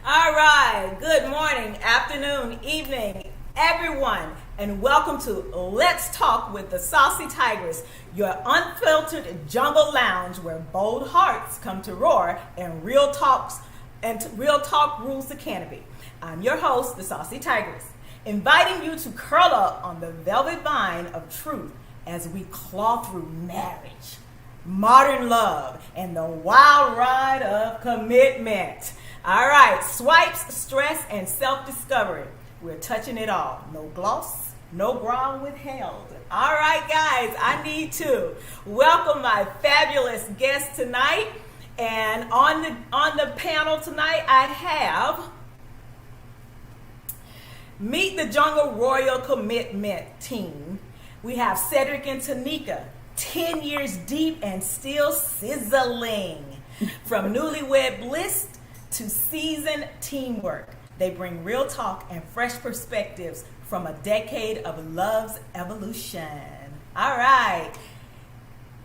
All right, good morning, afternoon, evening, everyone, and welcome to Let's Talk with the Saucy Tigress, your unfiltered jungle lounge where bold hearts come to roar and real talk rules the canopy. I'm your host, the Saucy Tigress, inviting you to curl up on the velvet vine of truth as we claw through marriage, modern love, and the wild ride of commitment. All right, swipes, stress, and self-discovery. We're touching it all. No gloss, no bra withheld. All right, guys, I need to welcome my fabulous guest tonight. And on the panel tonight, I have Meet the Jungle Royal Commitment Team. We have Cedric and Tanika, 10 years deep and still sizzling. From newlywed bliss to seasoned teamwork, they bring real talk and fresh perspectives from a decade of love's evolution. All right.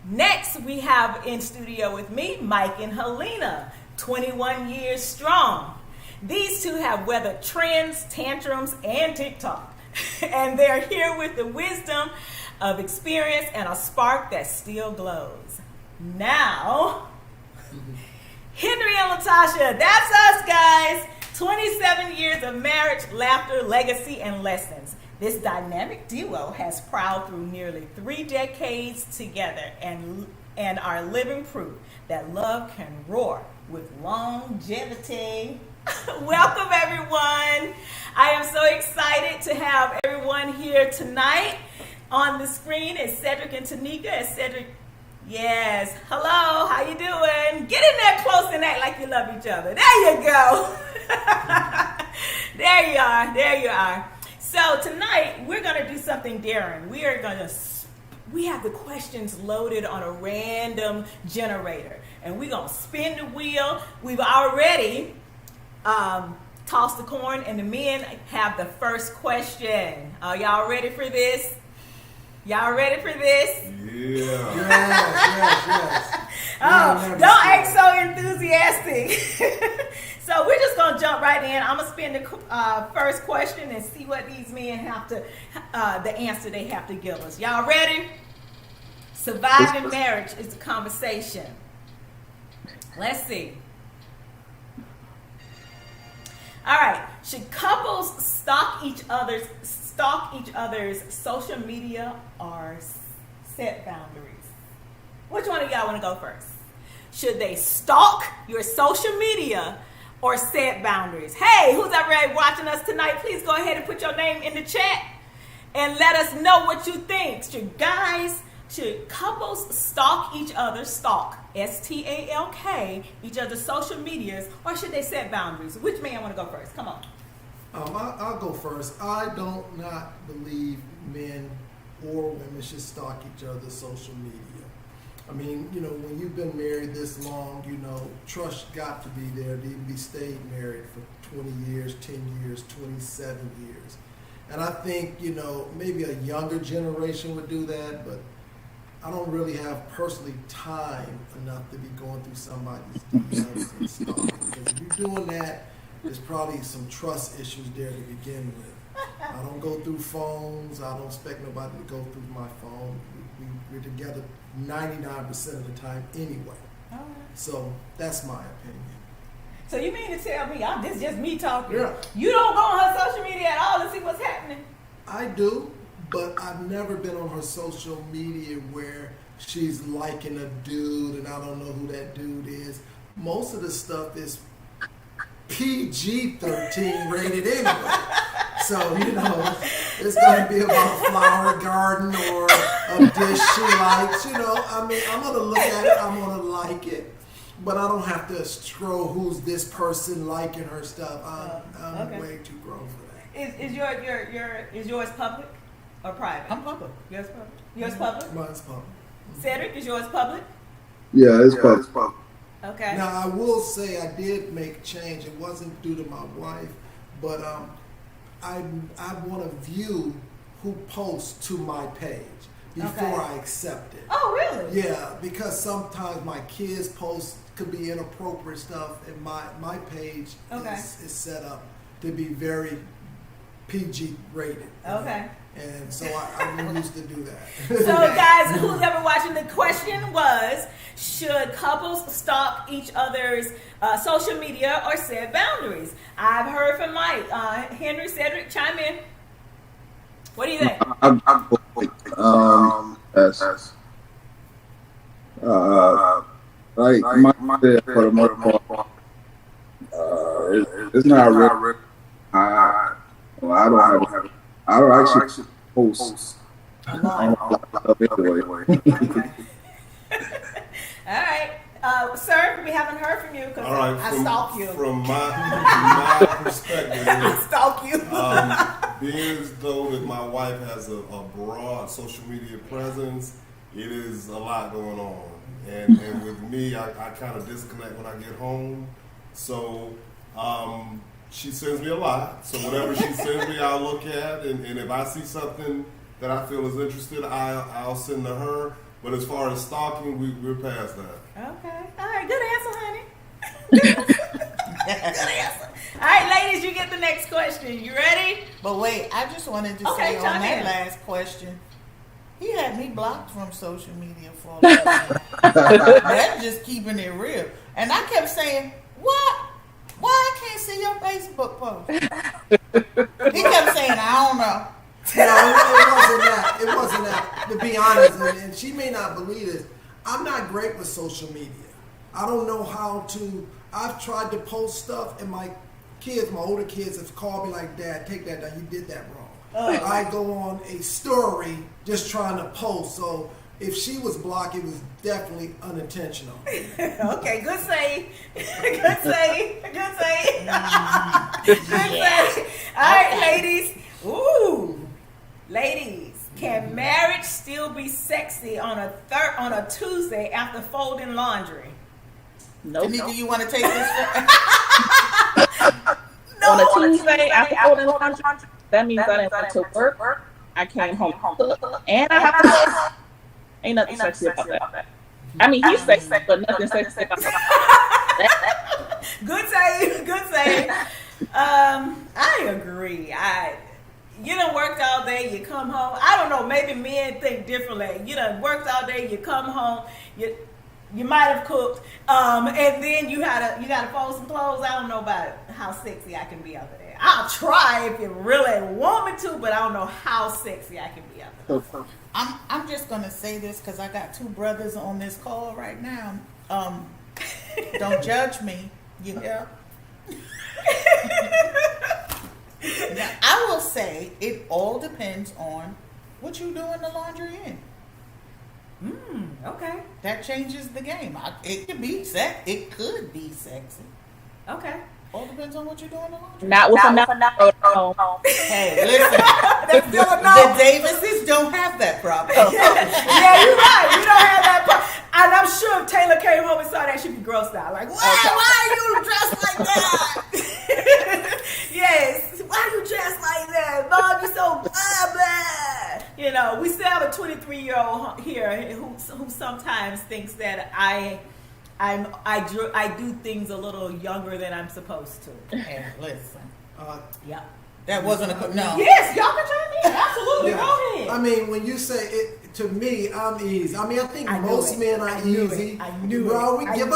Next, we have in studio with me, Mike and Helena, 21 years strong. These two have weathered trends, tantrums, and TikTok. And they're here with the wisdom of experience and a spark that still glows. Now, Henry and Latasha, that's us, guys. 27 years of marriage, laughter, legacy, and lessons. This dynamic duo has prowled through nearly 3 decades together and are living proof that love can roar with longevity. Welcome, everyone. I am so excited to have everyone here tonight. On the screen is Cedric and Tanika. Cedric, yes. Hello, how you doing? Get in there close and act like you love each other. There you go. There you are. There you are. So tonight we're gonna do something daring. We have the questions loaded on a random generator, and we're gonna spin the wheel. We've already tossed the coin, and the men have the first question. Are y'all ready for this? Y'all ready for this? Yeah. Yes. Oh, don't act so enthusiastic. So we're just going to jump right in. I'm going to spin the first question and see what these men have to, the answer they have to give us. Y'all ready? Surviving marriage is a conversation. Let's see. All right. Should couples stalk each other's social media or set boundaries? Which one of y'all want to go first? Should they stalk your social media or set boundaries? Hey, who's ever watching us tonight, please go ahead and put your name in the chat and let us know what you think. Should couples stalk each other, S-T-A-L-K, each other's social medias, or should they set boundaries? Which man want to go first? Come on. I'll go first. I don't not believe men or women should stalk each other's social media. I mean, when you've been married this long, trust got to be there to even be stayed married for 20 years, 10 years, 27 years. And I think, maybe a younger generation would do that, but I don't really have personally time enough to be going through somebody's DMs and stalking. Because if you're doing that, there's probably some trust issues there to begin with. I don't go through phones. I don't expect nobody to go through my phone. We're together 99% of the time anyway. All right. So that's my opinion. So you mean to tell me, this is just me talking, Yeah. You don't go on her social media at all to see what's happening? I do, but I've never been on her social media where she's liking a dude and I don't know who that dude is. Most of the stuff is PG-13 rated anyway. So, it's going to be about a flower garden or a dish she likes. I'm going to look at it, I'm going to like it. But I don't have to scroll who's this person liking her stuff. I'm okay. way too grown for that. Is yours public or private? I'm public. Yours public? Yours public? Mine's public. Cedric, is yours public? Yeah, it's public. Okay. Now, I will say I did make change. It wasn't due to my wife, but I want to view who posts to my page before I accept it. Oh, really? Yeah, because sometimes my kids post could be inappropriate stuff, and my page Okay. is set up to be very PG rated. Okay. And so I used to do that. So guys, who's ever watching, the question was, should couples stalk each other's social media or set boundaries? I've heard from Mike. Henry, Cedric, chime in. What do you think? Yes. Like Mike said, for the most part, it's not real. I don't actually post on a lot of stuff anyway. Okay. All right. Sir, we haven't heard from you because I stalk you. From my perspective, I stalk you. being as though that my wife has a broad social media presence, it is a lot going on. And with me, I kind of disconnect when I get home. So she sends me a lot. So whatever she sends me, I'll look at. And if I see something that I feel is interested, I'll send to her. But as far as stalking, we're past that. Okay. All right. Good answer, honey. Good answer. All right, ladies, you get the next question. You ready? But wait, I just wanted to say on that last question, he had me blocked from social media for a while. That's just keeping it real. And I kept saying, what? Why I can't see your Facebook post? He kept saying, I don't know. No, it wasn't that. To be honest, and she may not believe this, I'm not great with social media. I don't know how to. I've tried to post stuff, and my older kids have called me like, Dad, take that down. You did that wrong. I go on a story just trying to post. So if she was blocked, it was definitely unintentional. Okay, good save. Good save. Good save. Good save. All right, ladies. Ooh. Ladies, can marriage still be sexy on a Tuesday after folding laundry? Nope. Tanika, you want to take this? No. On a Tuesday after folding laundry, that means I didn't went to work. I came home and I have to work. Ain't nothing sexy about that. I mean, he's sexy, but nothing sexy about that. Good save. Good save. I agree. You done worked all day, you come home. I don't know, maybe men think differently. You done worked all day, you come home, you might have cooked, and then you gotta fold some clothes. I don't know about how sexy I can be out there. I'll try if you really want me to, but I don't know how sexy I can be out there. I'm just gonna say this because I got two brothers on this call right now. Don't judge me, you know. Now, I will say it all depends on what you do in the laundry in. Okay. That changes the game. It could be sexy. Okay. All depends on what you do in the laundry. Not with a home. Hey, listen. That's still a no. The Davises don't have that problem. Yeah, you're right. We don't have that problem. And I'm sure if Taylor came home and saw that, she'd be grossed out. Like, why are you dressed like that? Yes. Why are you dressed like that? Mom, you're so blah. You know, we still have a 23-year-old here who sometimes thinks that I do things a little younger than I'm supposed to. Hey, listen. Yeah. That wasn't a no. Yes, y'all can chime in. Absolutely. Yeah. Go ahead. I mean, when you say it to me, I'm easy. I mean, I think most men are easy. I knew Bro, it. give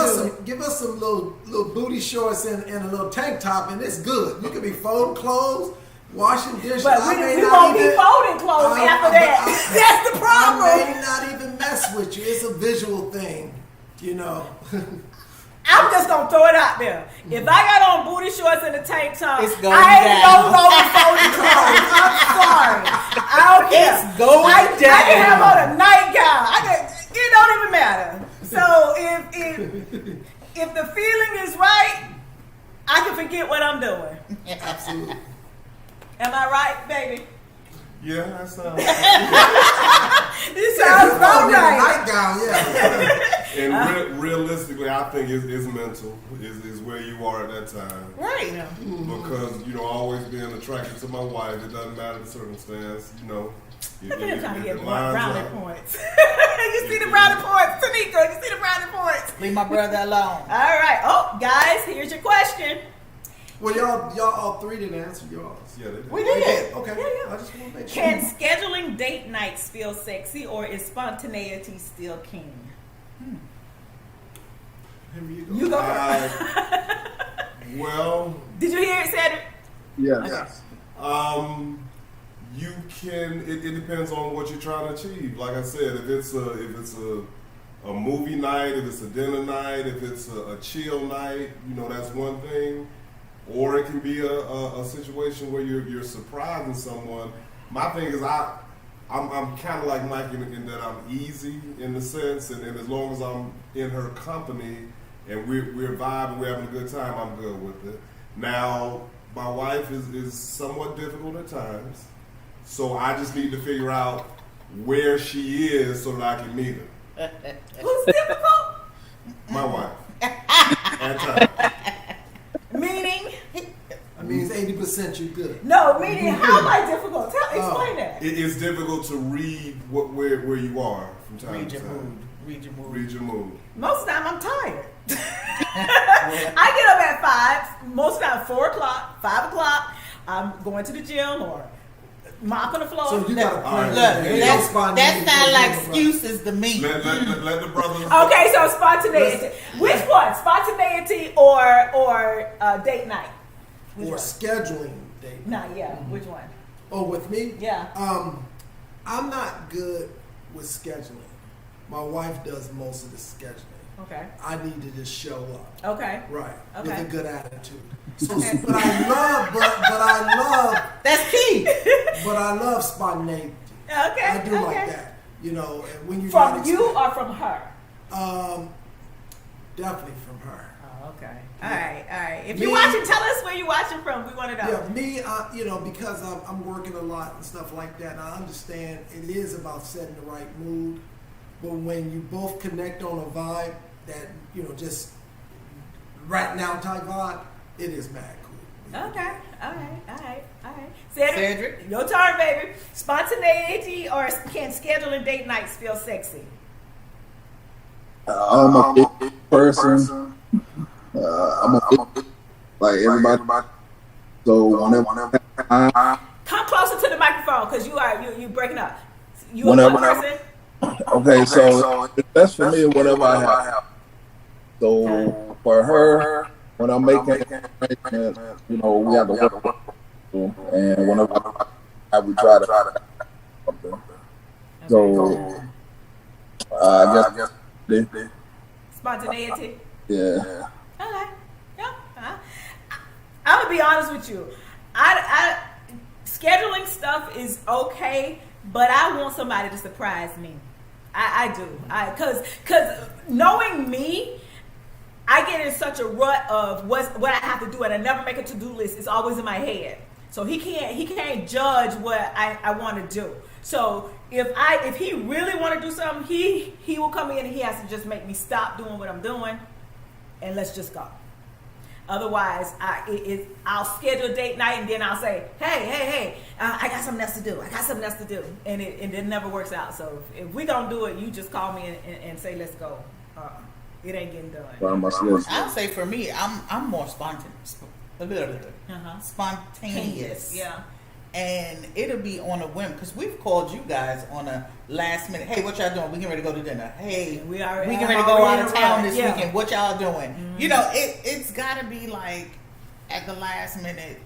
us some little booty shorts and a little tank top, and it's good. You could be folding clothes, washing dishes. But we won't be folding clothes after that. That's the problem. I may not even mess with you. It's a visual thing, you know. I'm just gonna throw it out there. If I got on booty shorts and a tank top, it's going I ain't down. no longer folding clothes. I'm sorry. I don't care. It's going down. I can have on a nightgown. It don't even matter. So if the feeling is right, I can forget what I'm doing. Absolutely. Am I right, baby? Yeah, that sounds. This sounds about right. Nightgown, yeah. And realistically, I think it's mental. Is where you are at that time. Right. Because always being attracted to my wife, it doesn't matter the circumstance. I'm trying to get more brownie points. You see the brownie points, Tanika. You see the brownie points. Leave my brother alone. All right. Oh, guys, here's your question. Well, y'all all three didn't answer yours. Yeah, they did. We did. Okay. Yeah. I just want to make sure. Can scheduling date nights feel sexy, or is spontaneity still king? Henry, you go. You go first. Well, Did you hear it, Cedric? Yes. You can. It depends on what you're trying to achieve. Like I said, if it's a movie night, if it's a dinner night, if it's a chill night, that's one thing. Or it can be a situation where you're surprising someone. My thing is I'm kind of like Mike in that I'm easy in the sense, and as long as I'm in her company and we're vibing, we're having a good time, I'm good with it. Now, my wife is somewhat difficult at times, so I just need to figure out where she is so that I can meet her. Who's difficult? My wife. At times. Meaning? That means 80% you good. No, meaning how am I difficult? Explain that. It's difficult to read where you are from time Read to your time. mood. Read your mood. Read your mood. Most of the time I'm tired. I get up at 5, most of the time 4 o'clock, 5 o'clock. I'm going to the gym or mopping the floor. So you got a plan. Look, that sounds like excuses to me. Let the brothers. Okay, so spontaneity. Which one? Spontaneity or date night? Which Or one? scheduling date. Nah, yeah. Which one? Oh, with me? Yeah. I'm not good with scheduling. My wife does most of the scheduling. Okay. I need to just show up. Okay. Right. Okay. With a good attitude. So, Okay. but I love, That's key. but I love spontaneity. Okay. I do okay. like that. And when you From you or from her? Definitely from her. Oh, okay. All right. If Me- you're watching, tell us where you're watching from. We want to know. Yeah, me, because I'm working a lot and stuff like that, and I understand it is about setting the right mood. But when you both connect on a vibe that, just right now type vibe, it is mad cool. Okay. All right. Cedric? Your turn, baby. Spontaneity or can scheduling date nights feel sexy? I'm a big person. I'm a big, like everybody. So whenever Come closer to the microphone because you breaking up. You Whenever- a one person? okay, so that's for me whatever I have. So for her, when I'm making arrangements, we have to work, and whenever we try to something. So I guess Spontaneity. yeah. Okay. Yeah. I'm gonna be honest with you. I scheduling stuff is okay, but I want somebody to surprise me. I do. Cause knowing me, I get in such a rut of what I have to do, and I never make a to-do list. It's always in my head. So he can't judge what I want to do. So if he really want to do something, he will come in and he has to just make me stop doing what I'm doing, and let's just go. Otherwise, I'll schedule a date night and then I'll say, hey, I got something else to do. And it never works out. So if we don't do it, you just call me and say, let's go. It ain't getting done. I'll say for me, I'm more spontaneous. Spontaneous. Yeah. And it'll be on a whim because we've called you guys on a last minute. Hey, what y'all doing? We getting ready to go to dinner. Hey, we getting ready to go out of town this weekend. What y'all doing? Mm-hmm. It's got to be like at the last minute.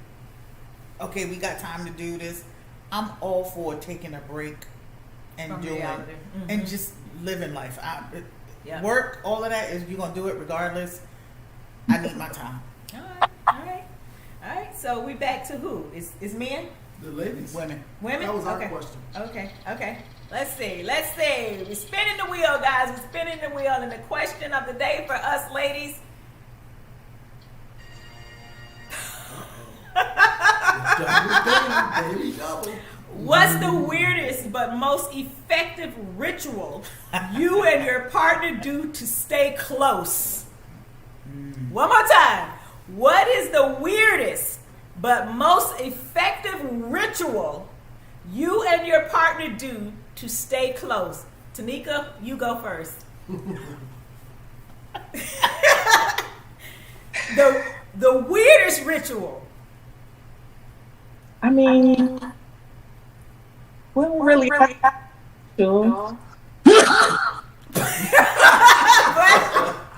Okay, we got time to do this. I'm all for taking a break and From doing reality. Mm-hmm. and just living life. Yeah. Work, all of that is you're gonna do it regardless. I need my time. All right. So we back to who? Is men? The ladies. Women. That was our question. Okay. Let's see. We're spinning the wheel, guys. We're spinning the wheel. And the question of the day for us ladies. Double. What's the weirdest but most effective ritual you and your partner do to stay close? One more time. What is the weirdest but most effective ritual you and your partner do to stay close? Tanika, you go first. the weirdest ritual. I mean, we don't really have to.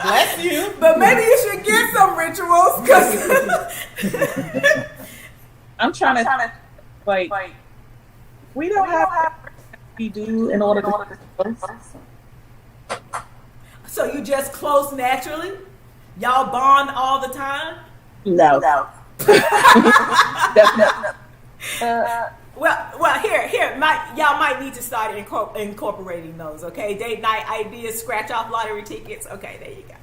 Bless you. But maybe you should get some rituals, because I'm trying to, like, we don't have we do in order to. So you just close naturally? Y'all bond all the time? No. Definitely. Well, here, y'all might need to start incorporating those, okay? Date night ideas, scratch off lottery tickets. Okay, there you go.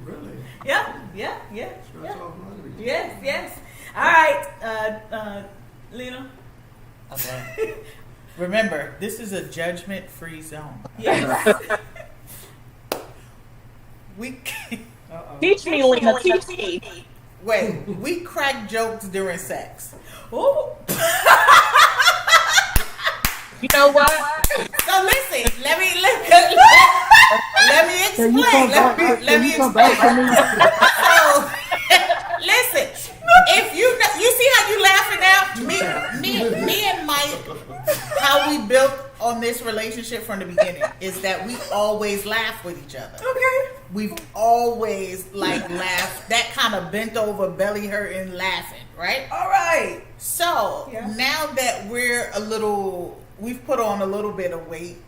Really? Yeah. Scratch off lottery. Yes. All right, Lena. Okay. Remember, this is a judgment-free zone. Yes. We Teach me, Lena. Teach me. wait. We crack jokes during sex. Ooh. You know what? So listen, let me explain. Let me explain. So listen, if you see how you laughing now, me and Mike, how we built on this relationship from the beginning is that we always laugh with each other. Okay. We've always laughed, that kind of bent over, belly hurting, laughing, right? All right. So Yeah. now that we've put on a little bit of weight,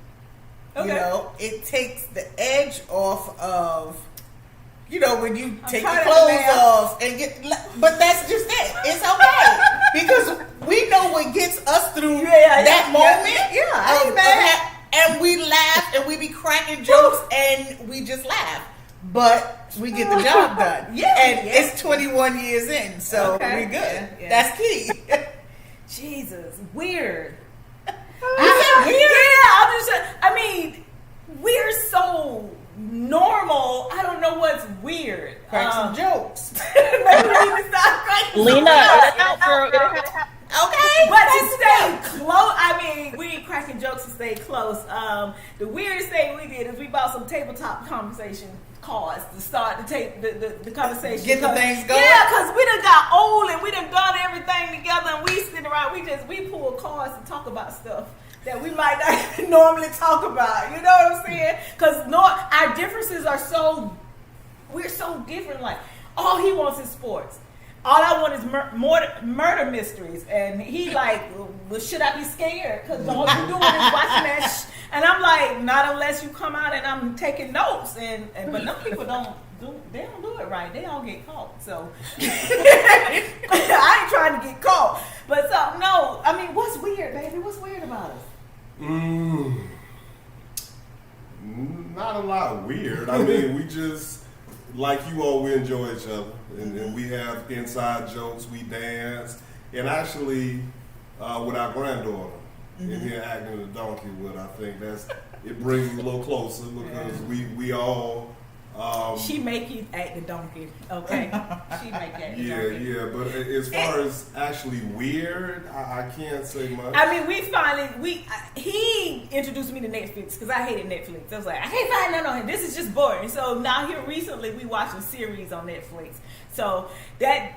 Okay. it takes the edge off of, when you take your trying to clothes laugh. off and but that's just it. It's okay. Because we know what gets us through that moment. Yeah, I ain't mad. And we laugh and we be cracking jokes and we just laugh. But we get the job done. It's 21 years in, so Okay. we good. Yeah. That's key. Jesus, weird. We're so normal. I don't know what's weird. Crack some jokes. Maybe we need to stop cracking Lena, jokes. it out, girl. Okay. But to stay close, we ain't cracking jokes to stay close. The weirdest thing we did is we bought some tabletop conversation cards to start the conversation. Get the things going. Yeah, because we done got old and we done done everything together, and we sit around. We pull cards to talk about stuff that we might not normally talk about. You know what I'm saying? Because our differences are we're so different. Like, all he wants is sports. All I want is murder mysteries. And he like, well, should I be scared? Because all you doing is watching that and I'm like, not unless you come out and I'm taking notes. But some people don't do it right. They don't get caught. So I ain't trying to get caught. But what's weird, baby? What's weird about us? Not a lot weird. We just, like you all, we enjoy each other. And we have inside jokes, we dance. And actually, with our granddaughter, in here acting a donkey with, I think it brings us a little closer because we all... she make you act the donkey, okay? She make you act the donkey. Yeah, but as far as actually weird, I can't say much. He introduced me to Netflix because I hated Netflix. I was like, I can't find nothing on here. This is just boring. So now here recently we watching series on Netflix. So that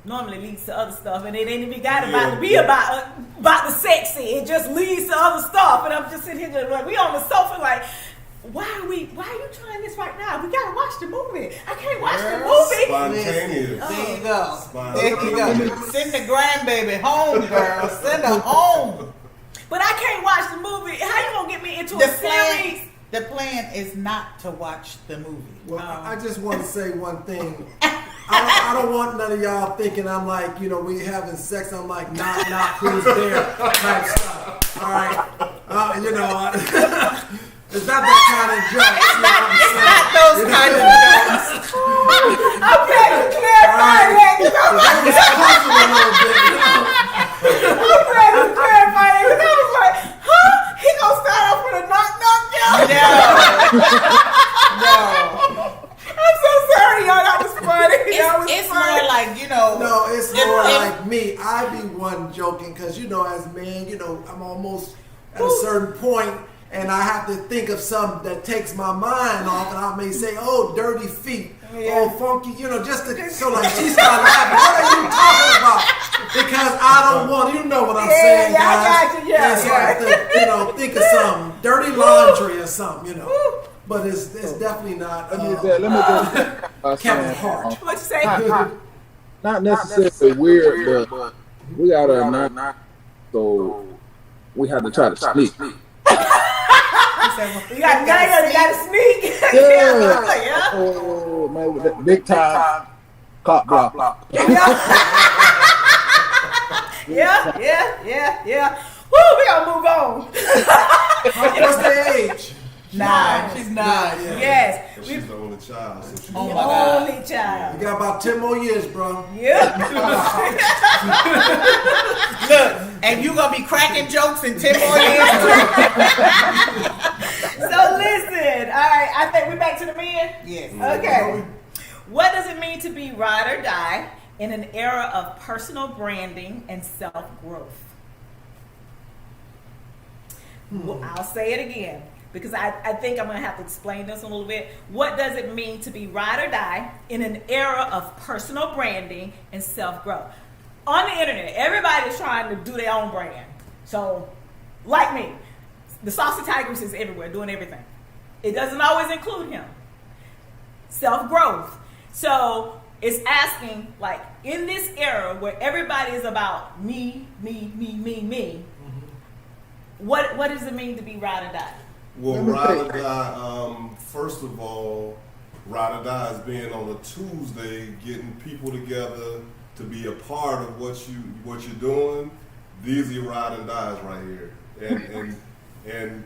normally leads to other stuff, and it ain't even got to be about the sexy. It just leads to other stuff, and I'm just sitting here just like, we on the sofa like, why are you trying this right now? We gotta watch the movie. I can't watch the movie. Spontaneous. There you go. There you go. Send the grandbaby home, girl. Send her home. But I can't watch the movie. How you gonna get me into a series? The plan is not to watch the movie. Well, I just want to say one thing. I don't want none of y'all thinking I'm like, we having sex. I'm like, knock, who's there type stuff. All right. It's not that kind of joke. It's not those kind of jokes. I'm glad you clarified that. It's pushing a little bit. I'm glad you clarified that. Because I was like, he gonna start off with a knock joke? No. I'm so sorry, y'all. That was funny. It's more like, No, it's more like me. I be one joking because, as men, I'm almost at a certain point, and I have to think of something that takes my mind off, and I may say, "Oh, dirty feet, oh, funky," just to, so like she started laughing. What are you talking about? Because I don't want, what I'm saying, guys. I got you. Yeah, so I have to, think of something, dirty laundry or something, But it's definitely not. Let me just Kevin Hart. What you say? not necessarily weird, but we got a not, so we had to try to sneak. You got to sneak. Yeah. Oh man, with that big time cop block. Yeah. Woo, we gotta move on. What's the age? 9. She's 9. Yes. She's the only child. So she's Oh my God. Only child. You got about 10 more years, bro. Yeah. Look, and you gonna be cracking jokes in 10 more years. So listen, all right, I think we're back to the men. Yes. Okay. What does it mean to be ride or die in an era of personal branding and self-growth? Well, I'll say it again because I think I'm going to have to explain this one a little bit. What does it mean to be ride or die in an era of personal branding and self-growth? On the internet, everybody's trying to do their own brand. So, like me, the Saucy Tigress is everywhere doing everything. It doesn't always include him. Self-growth. So, it's asking, like, in this era where everybody is about me, what does it mean to be ride or die? Well, ride or die, first of all, ride or die is being on a Tuesday, getting people together to be a part of what you're doing. These are your ride and dies right here. And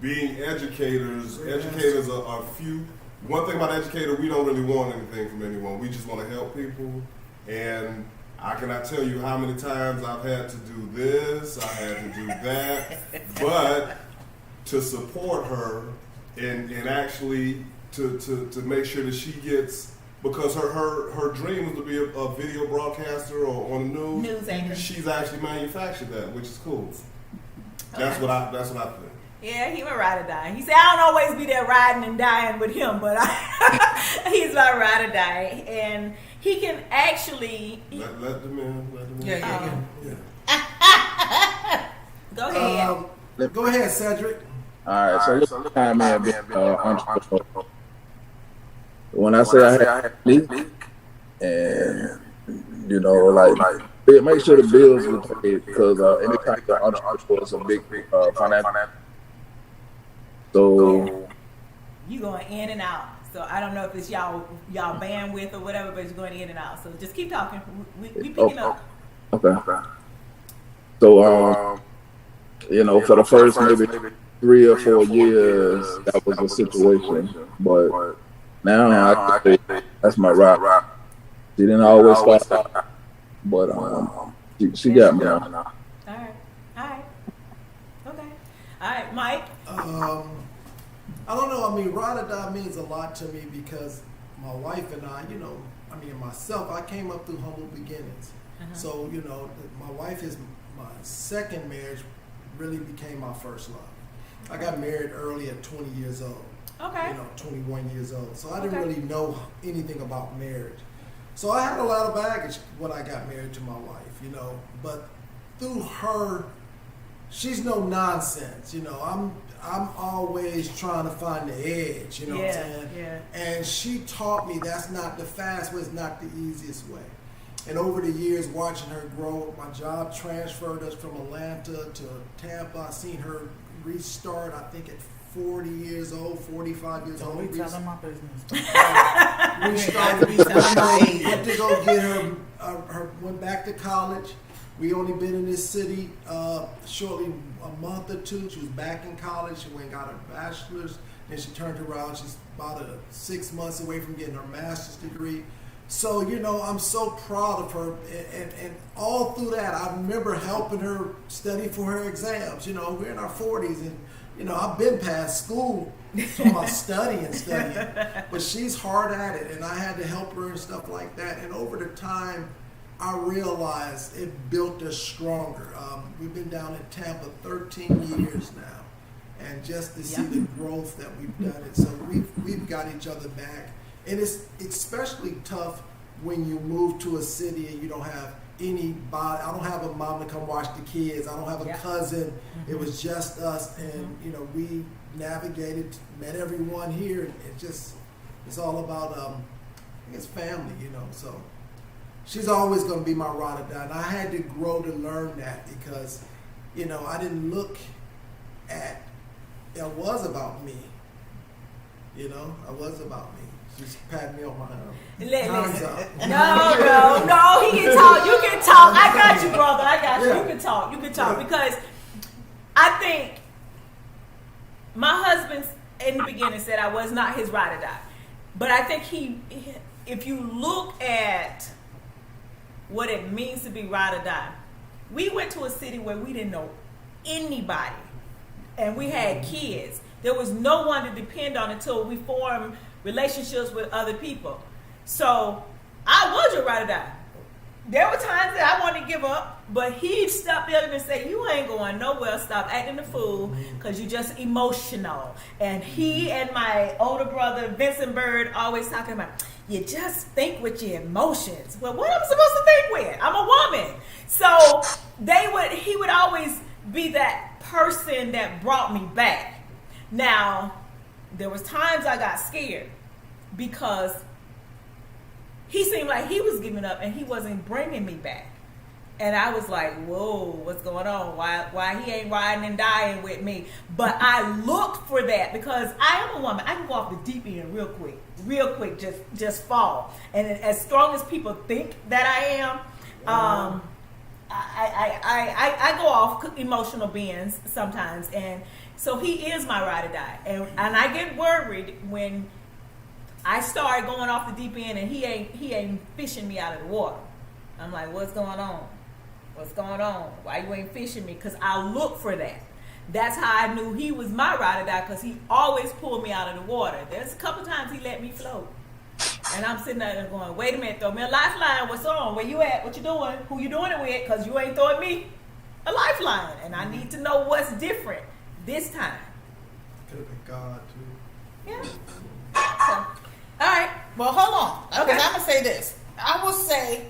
being educators are few. One thing about educator, we don't really want anything from anyone. We just want to help people. And I cannot tell you how many times I've had to do this, I had to do that, but to support her and actually to make sure that she gets, because her dream was to be a video broadcaster or on the News anchor. She's actually manufactured that, which is cool. That's what I think. Yeah, he would ride or die. He said, I don't always be there riding and dying with him, but he's my ride or die. And he can actually... Let the man. Yeah. Go ahead. Go ahead, Cedric. All right, so look, time man being entrepreneur. When I say I had sneak, and like make sure the bills are paid because any kind of entrepreneur is a big financial. So You going in and out. So I don't know if it's y'all bandwidth or whatever, but it's going in and out. So just keep talking. We picking up. Okay. So for the first maybe 3 or 4 years, that was the situation. But now I can say that's my ride. She didn't always start, but she got me now. All right. Okay. All right, Mike. I don't know. I mean, ride or die means a lot to me because my wife and I, myself, I came up through humble beginnings. So, my wife is my second marriage really became my first love. I got married early at 20 years old. Okay. 21 years old. So I didn't really know anything about marriage. So I had a lot of baggage when I got married to my wife, but through her, she's no nonsense, I'm always trying to find the edge, what I'm saying? Yeah. And she taught me that's not the fast way, it's not the easiest way. And over the years, watching her grow, my job transferred us from Atlanta to Tampa. I seen her restart, I think at 40 years old, 45 years old. Don't be telling my business. Went to go get her, went back to college. We only been in this city shortly a month or two. She was back in college. She went and got her bachelor's. Then she turned around. She's about 6 months away from getting her master's degree. So, I'm so proud of her. And all through that, I remember helping her study for her exams. We're in our 40s and, I've been past school talking about studying. But she's hard at it. And I had to help her and stuff like that. And over the time, I realized it built us stronger. We've been down in Tampa 13 years now, and just to see the growth that we've done it, so we've got each other back. And it's especially tough when you move to a city and you don't have anybody. I don't have a mom to come watch the kids. I don't have a cousin. It was just us, and you know, we navigated, met everyone here, and it's all about it's family, you know. So she's always going to be my ride or die, and I had to grow to learn that, because you know, I didn't look at it was about me, you know. It was about me. Just pat me on my arm. No, he can talk. You can talk. I got you, brother. I got you. You can talk. You can talk. Because I think my husband in the beginning said I was not his ride or die. But I think if you look at what it means to be ride or die, we went to a city where we didn't know anybody. And we had kids. There was no one to depend on until we formed relationships with other people. So I was your ride or die. There were times that I wanted to give up, but he'd stop there and say, you ain't going nowhere. Stop acting the fool, because you're just emotional. And he and my older brother, Vincent Bird, always talking about, you just think with your emotions. Well, what am I supposed to think with? I'm a woman. So he would always be that person that brought me back. Now, there was times I got scared, because he seemed like he was giving up and he wasn't bringing me back. And I was like, whoa, what's going on? Why he ain't riding and dying with me? But I looked for that, because I am a woman. I can go off the deep end real quick, just fall. And as strong as people think that I am, I go off emotional beings sometimes. And so he is my ride or die. And I get worried when I start going off the deep end and he ain't fishing me out of the water. I'm like, what's going on? What's going on? Why you ain't fishing me? Because I look for that. That's how I knew he was my ride or die, because he always pulled me out of the water. There's a couple times he let me float. And I'm sitting there going, wait a minute, throw me a lifeline. What's on? Where you at? What you doing? Who you doing it with? Because you ain't throwing me a lifeline. And I need to know what's different this time. Could have been God, too. Yeah. So, all right. Well, hold on. Okay. Because I'm going to say this. I will say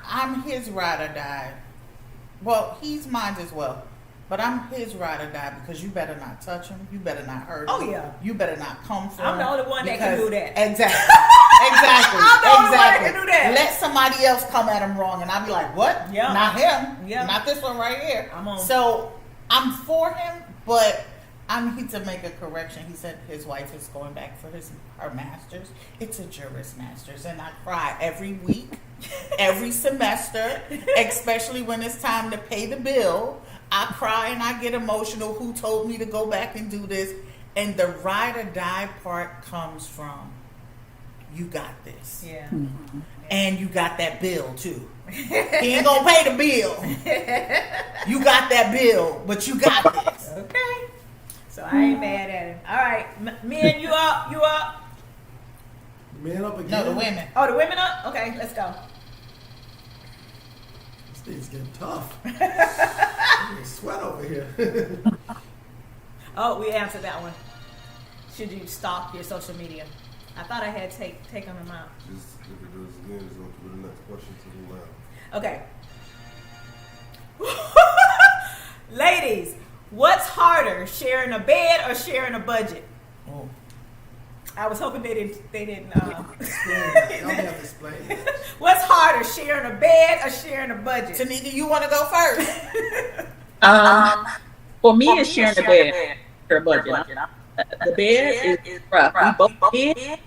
I'm his ride or die. Well, he's mine as well. But I'm his ride or die, because you better not touch him. You better not hurt him. Oh, yeah. You better not come for him. I'm the only one that can do that. Exactly. I'm the only one that can do that. Let somebody else come at him wrong, and I'll be like, what? Yeah. Not him. Yeah. Not this one right here. I'm on. So I'm for him, but I need to make a correction. He said his wife is going back for her master's. It's a Juris Master's, and I cry every week, every semester, especially when it's time to pay the bill. I cry and I get emotional. Who told me to go back and do this? And the ride or die part comes from, you got this. Yeah. Mm-hmm. And you got that bill too. He ain't gonna pay the bill. You got that bill, but you got this. Okay. So I ain't mad at him. All right. Men, you up? You up? Men up again? No, the women. Oh, the women up? Okay, let's go. This thing's getting tough. I'm getting sweat over here. Oh, we answered that one. Should you stalk your social media? I thought I had taken them out. Just if it does again, just go to the next question to the left. Okay. Ladies, what's harder, sharing a bed or sharing a budget? Oh. I was hoping they didn't. Explain it. Y'all have to explain it. What's harder, sharing a bed or sharing a budget? Tanika, you want to go first? For me, it's sharing the bed. Share a budget. The bed is rough. We both big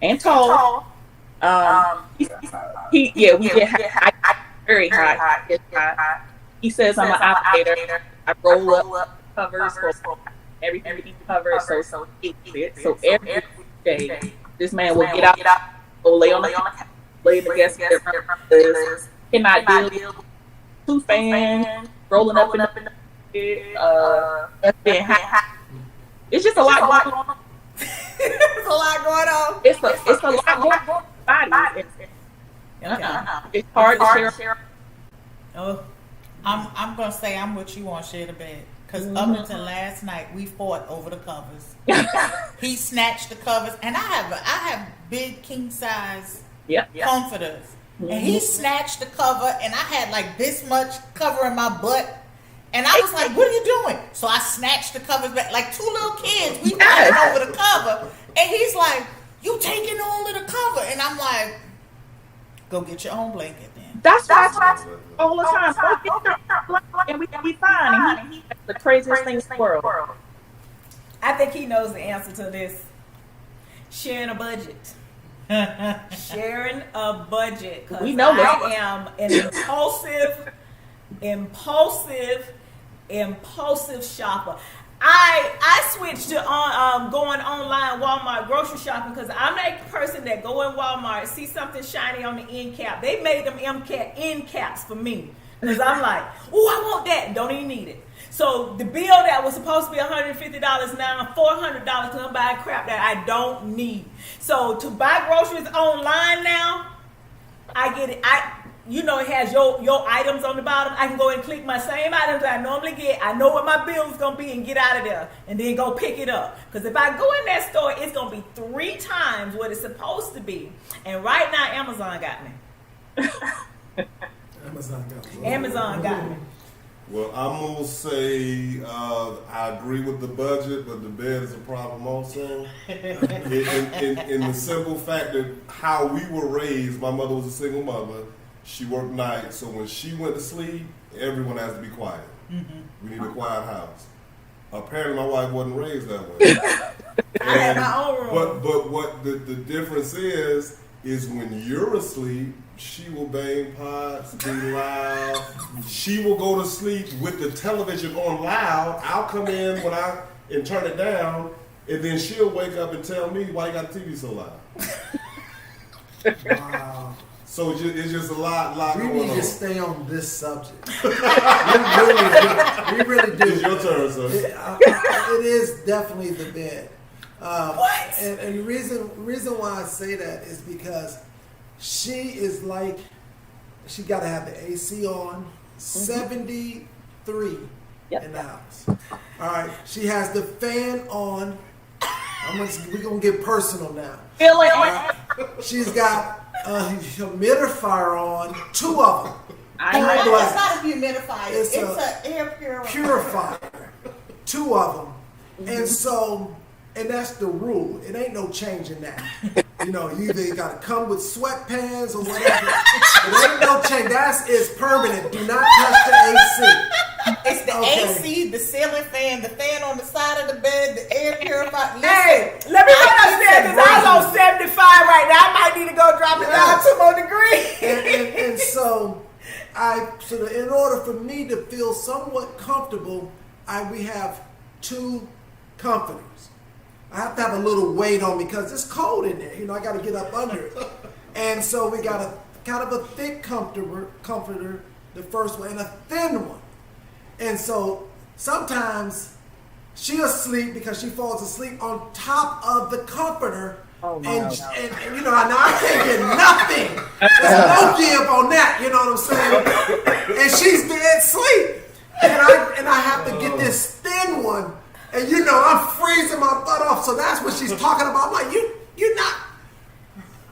and tall. We get high, very high. He says I'm an operator. I roll up covers for everything he covers, so it fits. So every day, this man will get out, go lay on the couch, lay in the guest bedroom. Cannot deal with 2 fans rolling up in the bed. It's just a lot going on. It's a lot going on. It's a lot going on. Body. It's hard to share. Oh, I'm gonna say I'm with you on share the bed. Because up until last night, we fought over the covers. He snatched the covers, and I have big king size comforters, and he snatched the cover, and I had like this much covering my butt, and I was like, "What are you doing?" So I snatched the covers back, like two little kids. We fighting over the cover, and he's like, "You taking all of the cover?" And I'm like, "Go get your own blanket then." That's what I say all the time. And we be fine. And he's the craziest thing in the world. I think he knows the answer to this. Sharing a budget. Sharing a budget. We know that. I am an impulsive shopper. I switched to going online Walmart grocery shopping because I'm that person that go in Walmart, see something shiny on the end cap. They made them end caps for me because I'm like, oh, I want that. Don't even need it. So the bill that was supposed to be $150 now $400 because I'm buying crap that I don't need. So to buy groceries online now, I get it. It has your items on the bottom. I can go and click my same items that I normally get. I know what my bill is going to be and get out of there and then go pick it up. Because if I go in that store, it's going to be 3 times what it's supposed to be. And right now, Amazon got me. Amazon got me. Well, I'm going to say I agree with the budget, but the bed is a problem also. in the simple fact that how we were raised, my mother was a single mother. She worked nights, so when she went to sleep, everyone has to be quiet. We need a quiet house. Apparently, my wife wasn't raised that way. I had my own room. But what the difference is when you're asleep, she will bang pots, be loud. She will go to sleep with the television on loud. I'll come in and turn it down, and then she'll wake up and tell me, why you got the TV so loud? Wow. So it's just a lot We going on. need to stay on this subject. We really do. It's your turn, sir. It is definitely the bed. What? And the reason why I say that is because she is like, she got to have the AC on, 73 in the house. All right, she has the fan on. We're going to get personal now. Feel it. She's got a humidifier on, 2 of them. It's not a humidifier. It's an air purifier. Purifier, 2 of them. And that's the rule. It ain't no changing that. You either got to come with sweatpants or whatever. It ain't no change. It's permanent. Do not touch the AC. It's the AC, the ceiling fan, the fan on the side of the bed, the air purifier. Hey, let me run upstairs because I'm on 75 right now. I might need to go drop it down 2 more degrees. And so in order for me to feel somewhat comfortable, we have 2 comforters. I have to have a little weight on me because it's cold in there. I got to get up under it. And so we got a kind of a thick comforter, the first one, and a thin one. And so sometimes she'll sleep because she falls asleep on top of the comforter. Oh, no. And now I can't get nothing. There's no give on that, you know what I'm saying? And she's dead asleep. And I have to get this thin one. And I'm freezing my butt off. So that's what she's talking about. I'm like, you're not.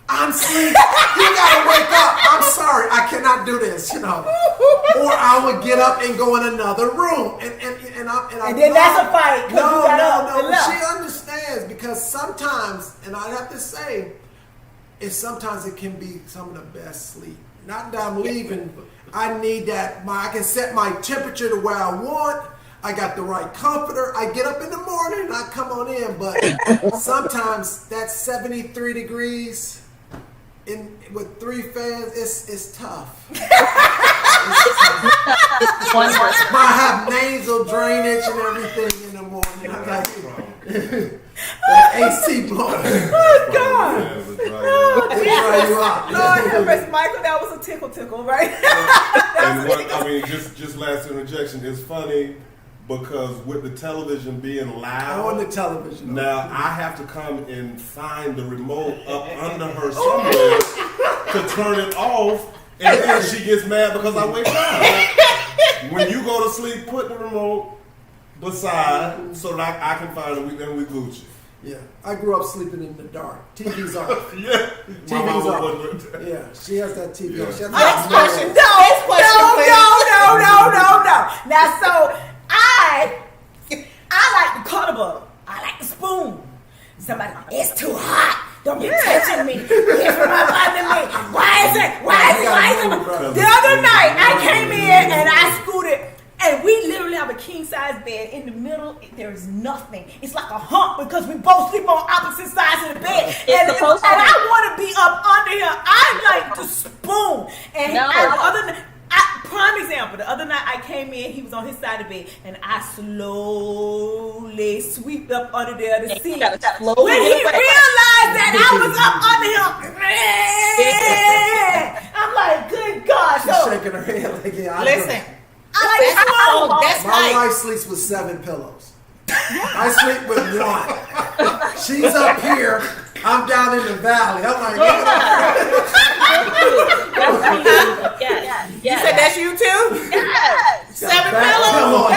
I'm sleeping. You gotta wake up. I'm sorry, I cannot do this, Or I would get up and go in another room. And then that's a fight. No. She understands because sometimes, and I have to say, sometimes it can be some of the best sleep. Not that I'm leaving, but I need that. I can set my temperature to where I want. I got the right comforter. I get up in the morning and I come on in, but sometimes that's 73 degrees with 3 fans. It's tough. I have nasal drainage and everything in the morning. I got that AC blowing. Oh God! Oh, dry you out. Lord have mercy, Michael. That was a tickle, right? Just last interjection. It's funny. Because with the television being loud, on the television, now I have to come and find the remote up under her somewhere to turn it off, and then she gets mad because I wake up. When you go to sleep, put the remote beside so that I can find it, and we Gucci. Yeah, I grew up sleeping in the dark. TV's off. Yeah, TV's off. Yeah, she has that TV on. She has Next question. No. Now, so I like the cuddle. I like the spoon. Somebody, it's too hot. Don't be touching me. Get from up under me. Why is it? The other night, I came in and I scooted. And we literally have a king-size bed. In the middle, there is nothing. It's like a hump because we both sleep on opposite sides of the bed. And I want to be up under here. I like to spoon. And prime example, the other night I came in, he was on his side of the bed, and I slowly sweeped up under there to see. When he realized that I was up under him, I'm like, good God. She's shaking her head like, yeah, Listen. My wife sleeps with 7 pillows. I sleep with 1. She's up here. I'm down in the valley. I'm like, yes. You said that's you too? Yes. 7 pillows.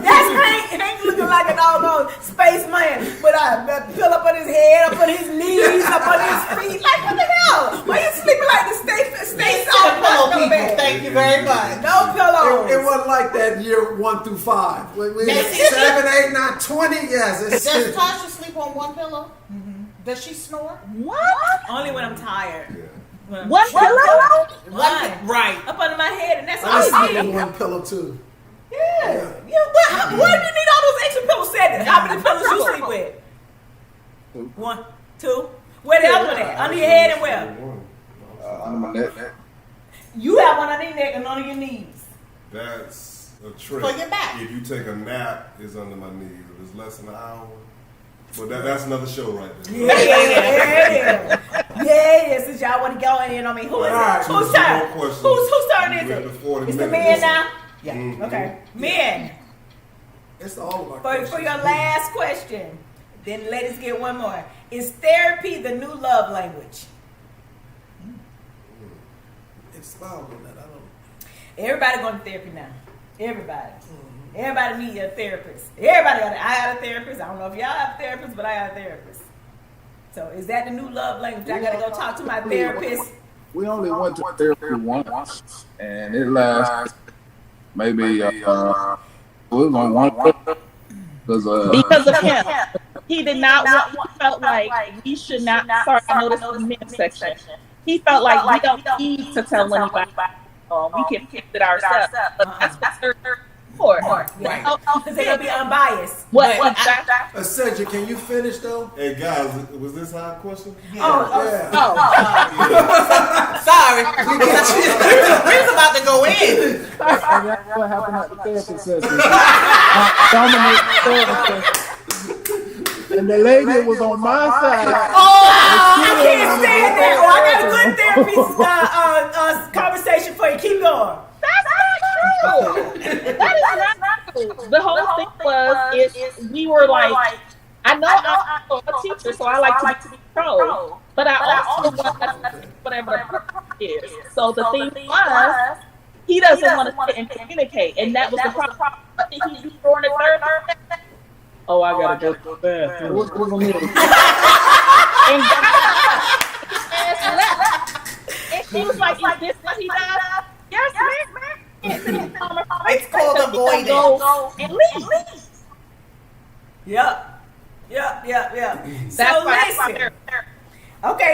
That's Hank looking like a doggone spaceman. But I pillow up on his head, up on his knees, up on his feet. Like, what the hell? Why you sleeping like the stay soft pillow people? Thank you very much. No pillows. It wasn't like that year 1 through 5. 7, 8, 9, 20. Yes. Does Tasha sleep on 1 pillow? Mm-hmm. Does she snore? What? Only when I'm tired. Yeah. One pillow? One. Right. Up under my head, and that's all I sleep on 1 pillow too. Yeah. Why do you need all those extra pillow settings? How many pillows you sleep with? 1, 2. Where the other one at? Under your head and where? Under my neck. You have one under your neck and under your knees. That's a trick. For your back. If you take a nap, it's under my knees. If it's less than an hour. But that's another show right there. Yeah. Since y'all want to go in on me, who is it? Whose turn? Whose turn is it? It's the men now? Yeah. Mm-hmm. Okay. Men. It's all of our For your last question, then let us get one more. Is therapy the new love language? Expound on that. I don't know. Everybody going to therapy now. Everybody. Mm-hmm. Everybody need a therapist. Everybody got I got a therapist. I don't know if y'all have a therapist, but I got a therapist. So is that the new love language? I got to go talk to my therapist. We only went to therapy once, and it lasted maybe it was on 1 because of him. He did not felt like we should not. Sorry, I know this is the men's section. He felt like we don't need to tell anybody. We can fix it ourselves. But that's what they're for. Right. Because they'll be unbiased. Cedric, can you finish though? Hey guys, was this our question? Yeah. Sorry. We was about to go in. What happened at the therapy session? And the lady was on my side. I can't stand that. I got a good therapy conversation for you. Keep going. That's not true. That is not true. The whole thing was we were like, I know I'm a teacher, so I like to be pro, but I also want to whatever the purpose is. So the thing was, he doesn't want to sit and communicate, and that was the problem. What did he do during the third? Oh, I gotta go to the bathroom. And she was like, "Is this what he does?" Yes, ma'am. It's called avoidance. And leave. Yep. So listen. Okay.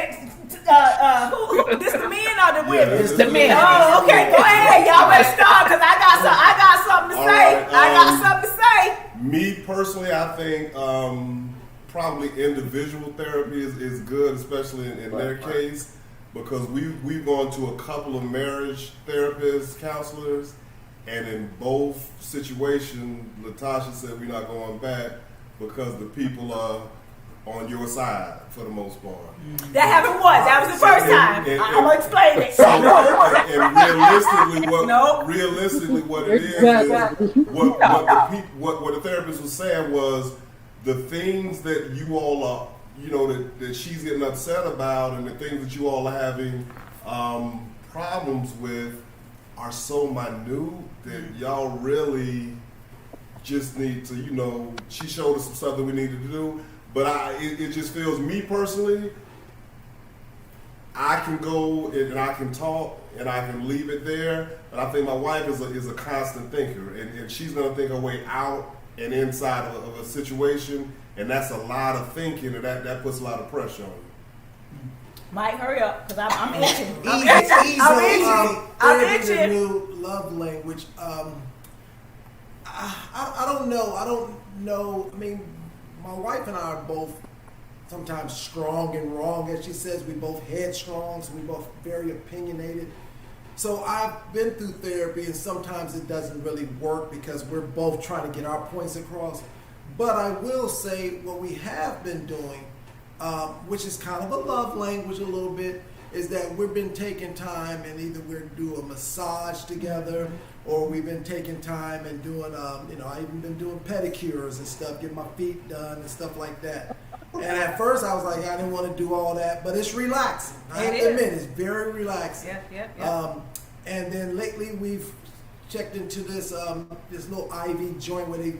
Who? This the men or the women? It's the men. Oh, okay. Go ahead. Y'all better start because I got something to say. Right, I got something to say. Me personally, I think probably individual therapy is good, especially in their case, because we've gone to a couple of marriage therapists, counselors, and in both situations, Latasha said we're not going back because the people are on your side for the most part. That happened once. That was the first time. I'm gonna explain it. And realistically, what it is what the therapist was saying was the things that you all are, you know, that she's getting upset about, and the things that you all are having problems with are so minute that y'all really just need to, you know, she showed us some stuff that we needed to do, but it just feels, me personally, I can go and I can talk and I can leave it there, but I think my wife is a constant thinker, and she's going to think her way out and inside of a situation, and that's a lot of thinking, and that puts a lot of pressure on you. Mike, hurry up, because I'm itching. I'm itching. The new love language. I don't know. I mean, my wife and I are both sometimes strong and wrong, as she says. We both headstrong, so we both very opinionated. So I've been through therapy, and sometimes it doesn't really work because we're both trying to get our points across. But I will say what we have been doing, which is kind of a love language a little bit, is that we've been taking time and either we're doing a massage together, or we've been taking time and doing, I've even been doing pedicures and stuff, getting my feet done and stuff like that. And at first I was like, I didn't want to do all that, but it's relaxing. I have to admit, it's very relaxing. Yeah. And then lately we've checked into this little IV joint where they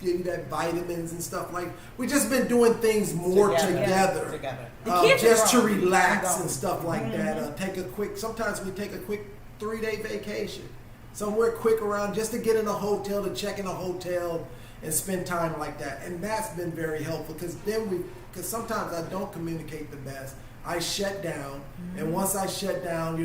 give you that vitamins and stuff like. We've just been doing things more together. Just to relax and stuff like that. Sometimes we take a quick 3-day vacation somewhere quick around just to get in a hotel, to check in a hotel and spend time like that. And that's been very helpful because sometimes I don't communicate the best. I shut down, and once I shut down,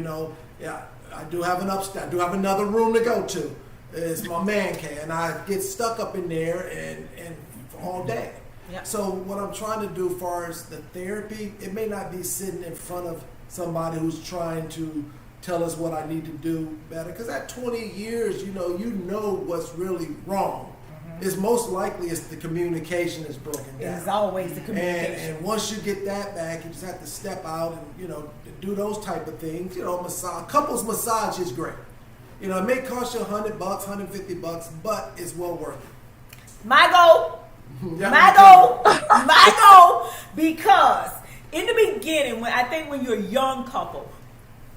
I do have another room to go to. It's my man cave, and I get stuck up in there and all day. Yep. So what I'm trying to do as far as the therapy, it may not be sitting in front of somebody who's trying to tell us what I need to do better. Because at 20 years, you know what's really wrong. It's most likely it's the communication is broken down. It's always the communication. And once you get that back, you just have to step out and do those type of things. Couples massage is great. It may cost you $100, $150, but it's well worth it. My goal, because in the beginning, when you're a young couple,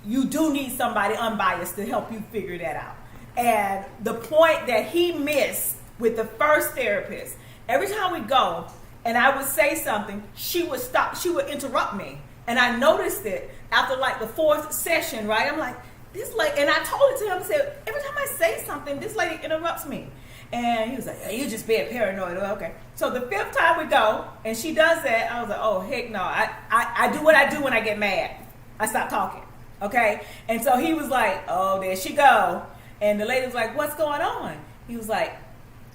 you do need somebody unbiased to help you figure that out. And the point that he missed with the first therapist, every time we go and I would say something, she would stop, she would interrupt me. And I noticed it after like the 4th session, right? I'm like, this lady, and I told it to him, I said, every time I say something, this lady interrupts me. And he was like, hey, you're just being paranoid. Well, okay. So the 5th time we go and she does that, I was like, oh, heck no. I do what I do when I get mad. I stop talking. Okay? And so he was like, oh, there she go. And the lady was like, what's going on? He was like,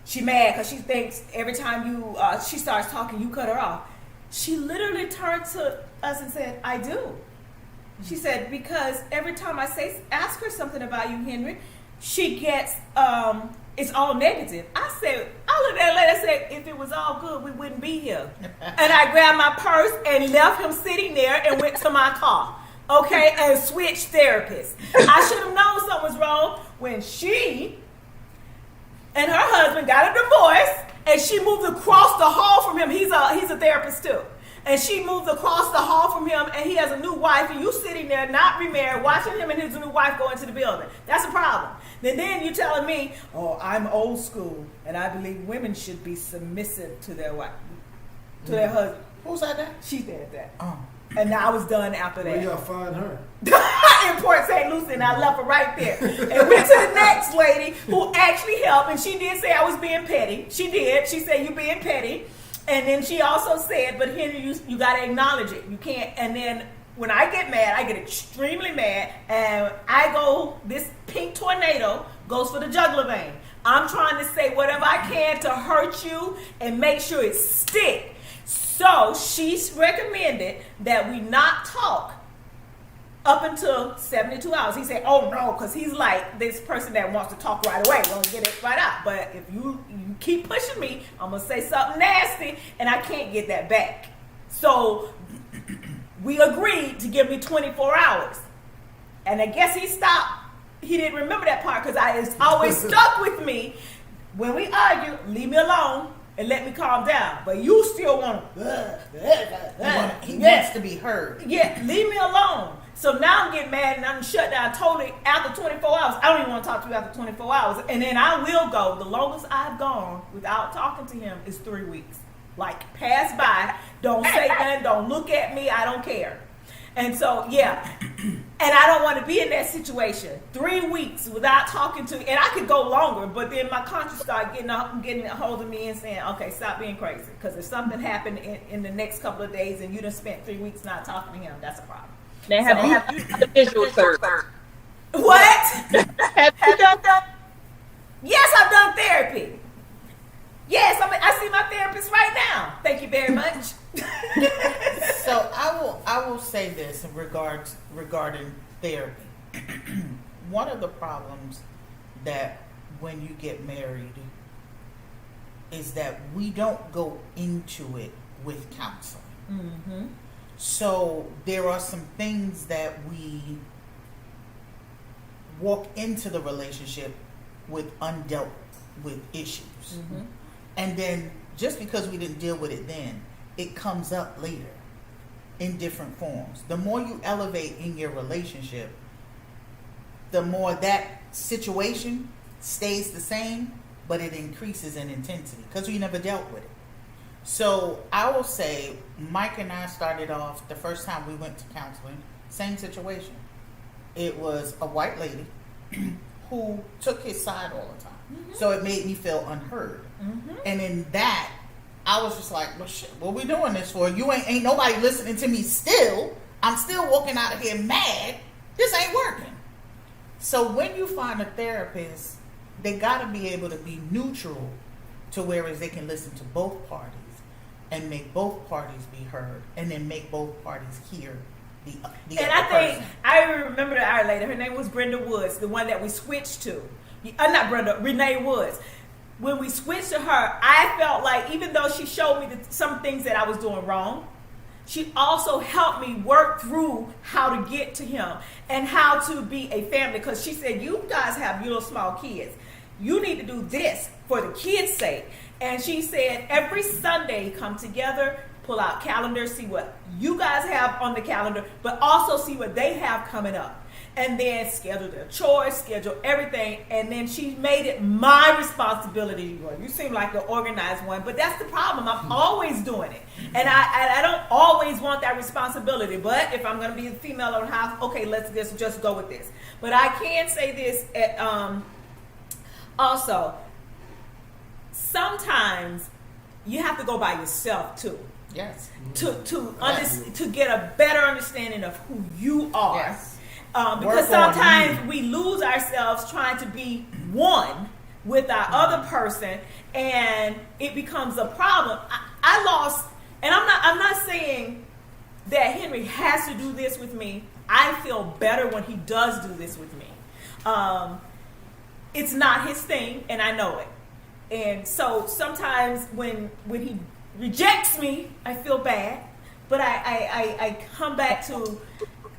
she mad because she thinks every time she starts talking, you cut her off. She literally turned to us and said, I do. She said, because every time I ask her something about you, Henry, she gets, it's all negative. I looked at that lady and said, if it was all good, we wouldn't be here. And I grabbed my purse and left him sitting there and went to my car. Okay, and switched therapists. I should have known something was wrong when she and her husband got a divorce, and she moved across the hall from him. He's a therapist too. And she moved across the hall from him, and he has a new wife, and you sitting there not remarried, watching him and his new wife go into the building. That's a problem. Then you telling me, oh, I'm old school, and I believe women should be submissive to their wife, to their husband. Who said that? She said that. Oh. And I was done after that. Where y'all find her? In Port St. Lucie, and I left her right there. And went to the next lady who actually helped, and she did say I was being petty. She did. She said, you being petty. And then she also said, but Henry, you got to acknowledge it. You can't. And then when I get mad, I get extremely mad, and this pink tornado goes for the jugular vein. I'm trying to say whatever I can to hurt you and make sure it sticks. So she recommended that we not talk up until 72 hours. He said, oh no, because he's like this person that wants to talk right away. Gonna get it right out. But if you keep pushing me, I'm going to say something nasty, and I can't get that back. So we agreed to give me 24 hours. And I guess he stopped. He didn't remember that part because it's always stuck with me. When we argue, leave me alone. and let me calm down. But you still want to. He wants to be heard. Yeah, leave me alone. So now I'm getting mad and I'm shut down totally after 24 hours. I don't even want to talk to you after 24 hours. And then I will go. The longest I've gone without talking to him is 3 weeks. Like, pass by, don't say nothing, don't look at me, I don't care. And so, yeah. And I don't want to be in that situation. 3 weeks without talking to, and I could go longer, but then my conscience started getting a hold of me and saying, okay, stop being crazy. Because if something happened in the next couple of days and you done spent 3 weeks not talking to him, that's a problem. They have the visual third. What? Have you done that? Yes, I've done therapy. Yes, I see my therapist right now. Thank you very much. So I will say this in regarding therapy. One of the problems that when you get married is that we don't go into it with counseling. Mm-hmm. So there are some things that we walk into the relationship with undealt with issues. Mm-hmm. And then just because we didn't deal with it then, it comes up later in different forms. The more you elevate in your relationship, the more that situation stays the same, but it increases in intensity because we never dealt with it. So I will say Mike and I started off the first time we went to counseling, same situation. It was a white lady who took his side all the time. Mm-hmm. So it made me feel unheard. Mm-hmm. And in that, I was just like, well, shit, what we doing this for? You ain't nobody listening to me still. I'm still walking out of here mad. This ain't working. So when you find a therapist, they got to be able to be neutral to whereas they can listen to both parties and make both parties be heard and then make both parties hear the and other person. I remember the hour later. Her name was Brenda Woods, the one that we switched to. Not Brenda, Renee Woods. When we switched to her, I felt like even though she showed me some things that I was doing wrong, she also helped me work through how to get to him and how to be a family. Because she said, you guys have little small kids. You need to do this for the kids' sake. And she said, every Sunday, come together, pull out calendars, see what you guys have on the calendar, but also see what they have coming up. And then schedule their chores, schedule everything. And then she made it my responsibility. Well, you seem like the organized one, but that's the problem. I'm always doing it. And I don't always want that responsibility. But if I'm going to be the female of the house, okay, let's just go with this. But I can say this also. Sometimes you have to go by yourself too. Yes. To get a better understanding of who you are. Yes. Because sometimes we lose ourselves trying to be one with our other person, and it becomes a problem. I lost, and I'm not saying that Henry has to do this with me. I feel better when he does do this with me. It's not his thing, and I know it. And so sometimes when he rejects me, I feel bad, but I come back to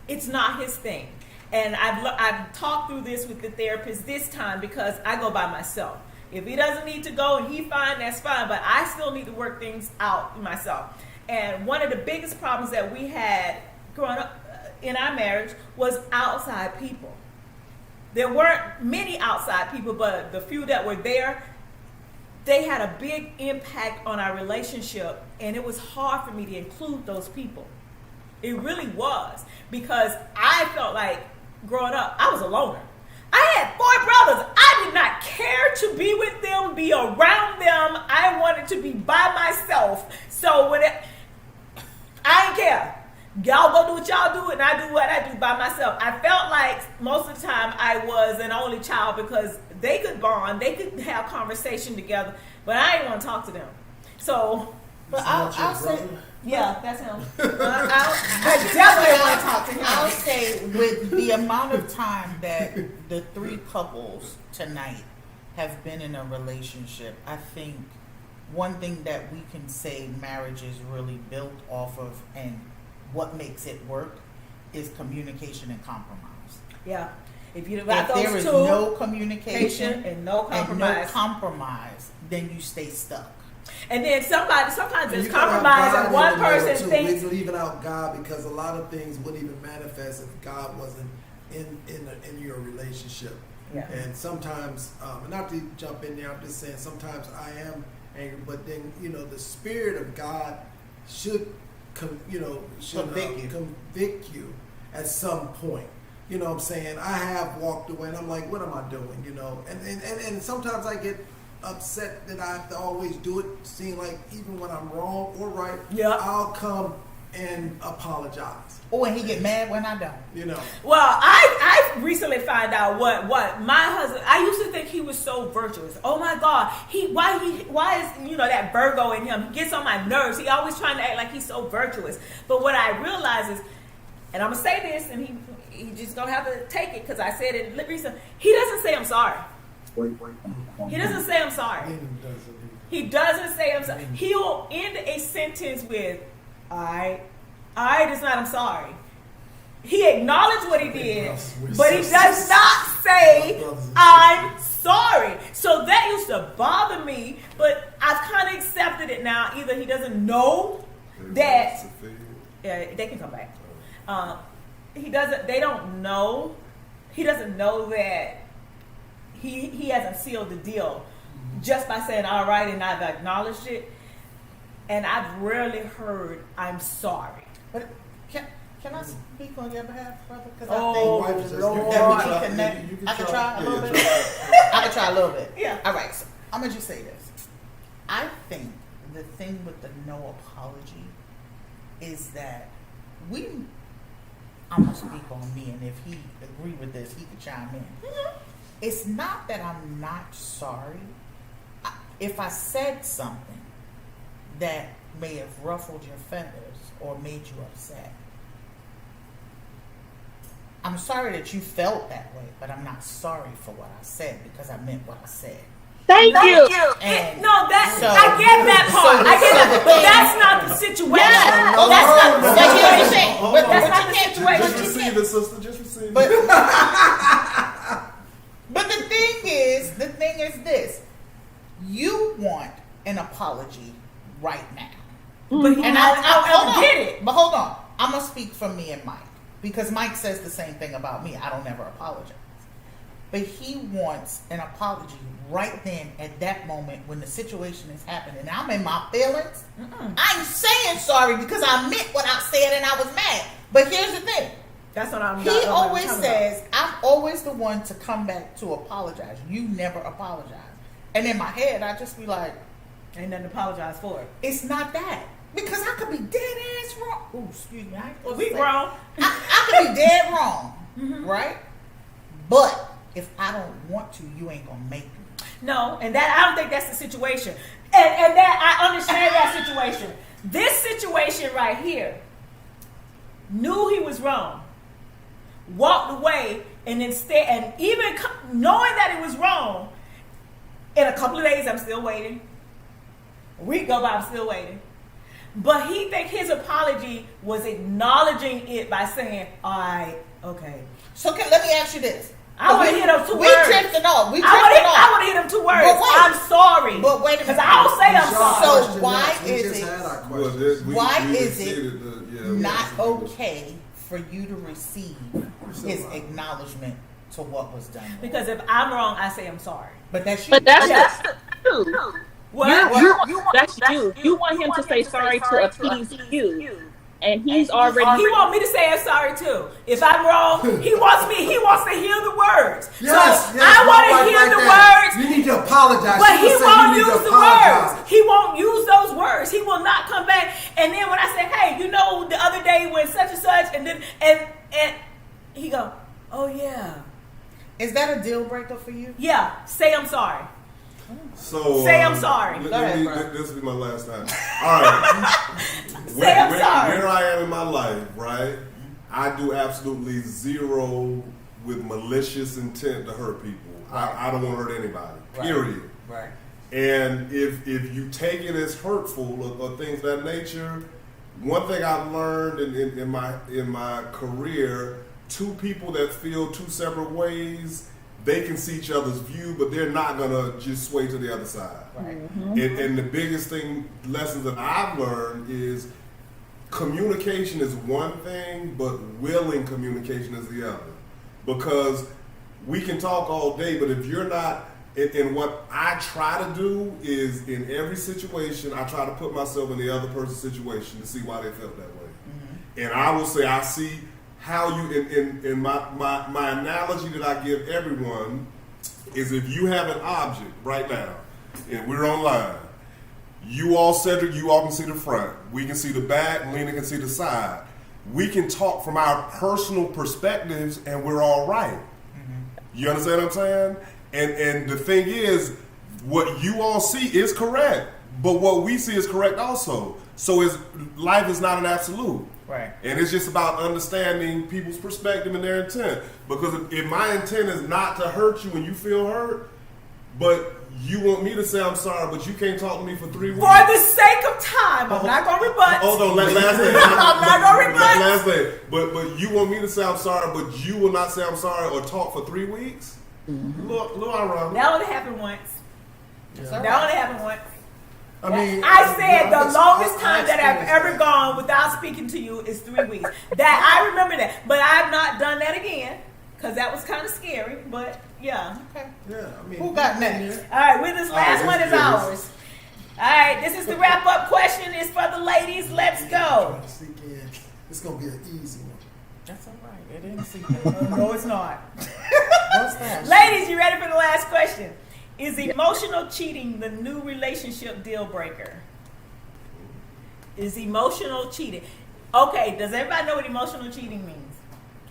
it's not his thing. And I've talked through this with the therapist this time because I go by myself. If he doesn't need to go and he's fine, that's fine, but I still need to work things out myself. And one of the biggest problems that we had growing up in our marriage was outside people. There weren't many outside people, but the few that were there, they had a big impact on our relationship, and it was hard for me to include those people. It really was, because I felt like growing up, I was a loner. I had 4 brothers. I did not care to be with them, be around them. I wanted to be by myself. So I didn't care. Y'all go do what y'all do, and I do what I do by myself. I felt like most of the time I was an only child because they could bond, they could have conversation together, but I didn't want to talk to them. So, but I'll say, yeah, that's him. I definitely want to talk to him. I'll say with the amount of time that the 3 couples tonight have been in a relationship, I think one thing that we can say marriage is really built off of and what makes it work is communication and compromise. Yeah. If there is no communication and no compromise, then you stay stuck. And then sometimes there's You gotta have compromise, God and one in the middle, person too. thinks. We're leaving out God because a lot of things wouldn't even manifest if God wasn't in your relationship. Yeah. And sometimes, not to jump in there, I'm just saying sometimes I am angry, but then the Spirit of God should convict you at some point. You know what I'm saying? I have walked away and I'm like, what am I doing? And sometimes I get upset that I have to always do it, seem like even when I'm wrong or right, I'll come and apologize. Or when he get mad when I don't. Well, I recently found out what my husband. I used to think he was so virtuous. Oh my God, why is that Virgo in him? He gets on my nerves. He always trying to act like he's so virtuous. But what I realize is, and I'm gonna say this, and he just gonna have to take it because I said it recently. He doesn't say I'm sorry. He doesn't say I'm sorry. He doesn't say I'm sorry. He'll end a sentence with, "I does not. I'm sorry." He acknowledged what he did, but he does not say I'm sorry. So that used to bother me, but I've kind of accepted it now. Either he doesn't know that they can come back. He doesn't. They don't know. He doesn't know that he hasn't sealed the deal just by saying all right, and I've acknowledged it. And I've rarely heard I'm sorry. But can I speak on your behalf, brother? Because I think that we can connect. I can try a little bit. I can try a little bit. Yeah. All right. So I'm gonna just say this. I think the thing with the no apology is that I'm gonna speak on me, and if he agree with this, he can chime in. Mm-hmm. It's not that I'm not sorry. If I said something that may have ruffled your feathers or made you upset, I'm sorry that you felt that way, but I'm not sorry for what I said because I meant what I said. Thank you. And I get that part. I get that, but that's not the situation. Yeah, That's not the situation. Just receive it, sister. Just receive it. But the thing is this: you want an apology right now, And I get it. But hold on, I'm gonna speak for me and Mike because Mike says the same thing about me. I don't ever apologize, but he wants an apology right then at that moment when the situation is happening. I'm in my feelings. I ain't saying sorry because I meant what I said and I was mad. But here's the thing. That's what I'm. He always says, "I'm always the one to come back to apologize. You never apologize." And in my head, I just be like, "Ain't nothing to apologize for." It's not that because I could be dead ass wrong. Ooh, excuse me. We wrong. I could be dead wrong, right? But if I don't want to, you ain't gonna make me. No, and that I don't think that's the situation. And that I understand that situation. This situation right here, knew he was wrong, walked away, and instead, and even knowing that it was wrong, in a couple of days I'm still waiting. A week go by, I'm still waiting. But he think his apology was acknowledging it by saying, "All right, okay." So let me ask you this. I want to hear them 2 words. We drifting off. I want to hear them 2 words. I'm sorry. But wait a minute. Because I don't say I'm sorry. So why is it not okay for you to receive his acknowledgement to what was done? Because if I'm wrong, I say I'm sorry. But that's you. But that's you. That's you. You want him to say sorry to appease you. And he's already. He want me to say I'm sorry too. If I'm wrong, he wants to hear the words. Yes, so I want to hear the words. You need to apologize. But he won't use the words. He won't use those words. He will not come back. And then when I say, "Hey, the other day when such and such," and then and he go, "Oh yeah." Is that a deal breaker for you? Yeah. Say I'm sorry. So say I'm sorry. This will be my last time. All right. Say I'm sorry. Where I am in my life, right? I do absolutely zero with malicious intent to hurt people. Right. I don't want to hurt anybody. Right. Period. Right. And if you take it as hurtful or things of that nature, one thing I've learned in my career, 2 people that feel 2 separate ways, they can see each other's view, but they're not gonna just sway to the other side. Right. And the biggest lesson that I've learned is communication is one thing, but willing communication is the other. Because we can talk all day, but if you're not, and what I try to do is in every situation, I try to put myself in the other person's situation to see why they felt that way. And I will say, I see how you, in my analogy that I give everyone is if you have an object right now, and we're online, you all, Cedric, you all can see the front. We can see the back, Lena can see the side. We can talk from our personal perspectives and we're all right. You understand what I'm saying? And the thing is, what you all see is correct, but what we see is correct also. So life is not an absolute. Right. And it's just about understanding people's perspective and their intent. Because if my intent is not to hurt you when you feel hurt, but you want me to say I'm sorry, but you can't talk to me for 3 weeks. For the sake of time, I'm not going to rebut. Hold on, last thing. I'm not going to rebut. Last thing. But you want me to say I'm sorry, but you will not say I'm sorry or talk for 3 weeks? Look, ironic. That only happened once. Yeah. That only happened once. I mean, I said the longest I time that I've ever experienced gone without speaking to you is 3 weeks. That I remember that, but I've not done that again because that was kind of scary. But yeah. Okay. Yeah, I mean, Who got next? All right, with this last this one is is- ours. All right, this is the wrap up question. It's for the ladies. Let's go. Trying to sneak in. It's gonna be an easy one. That's all right. It didn't see that. No, it's not. What's that? Ladies, you ready for the last question? Is emotional cheating the new relationship deal breaker? Is emotional cheating? Okay, does everybody know what emotional cheating means?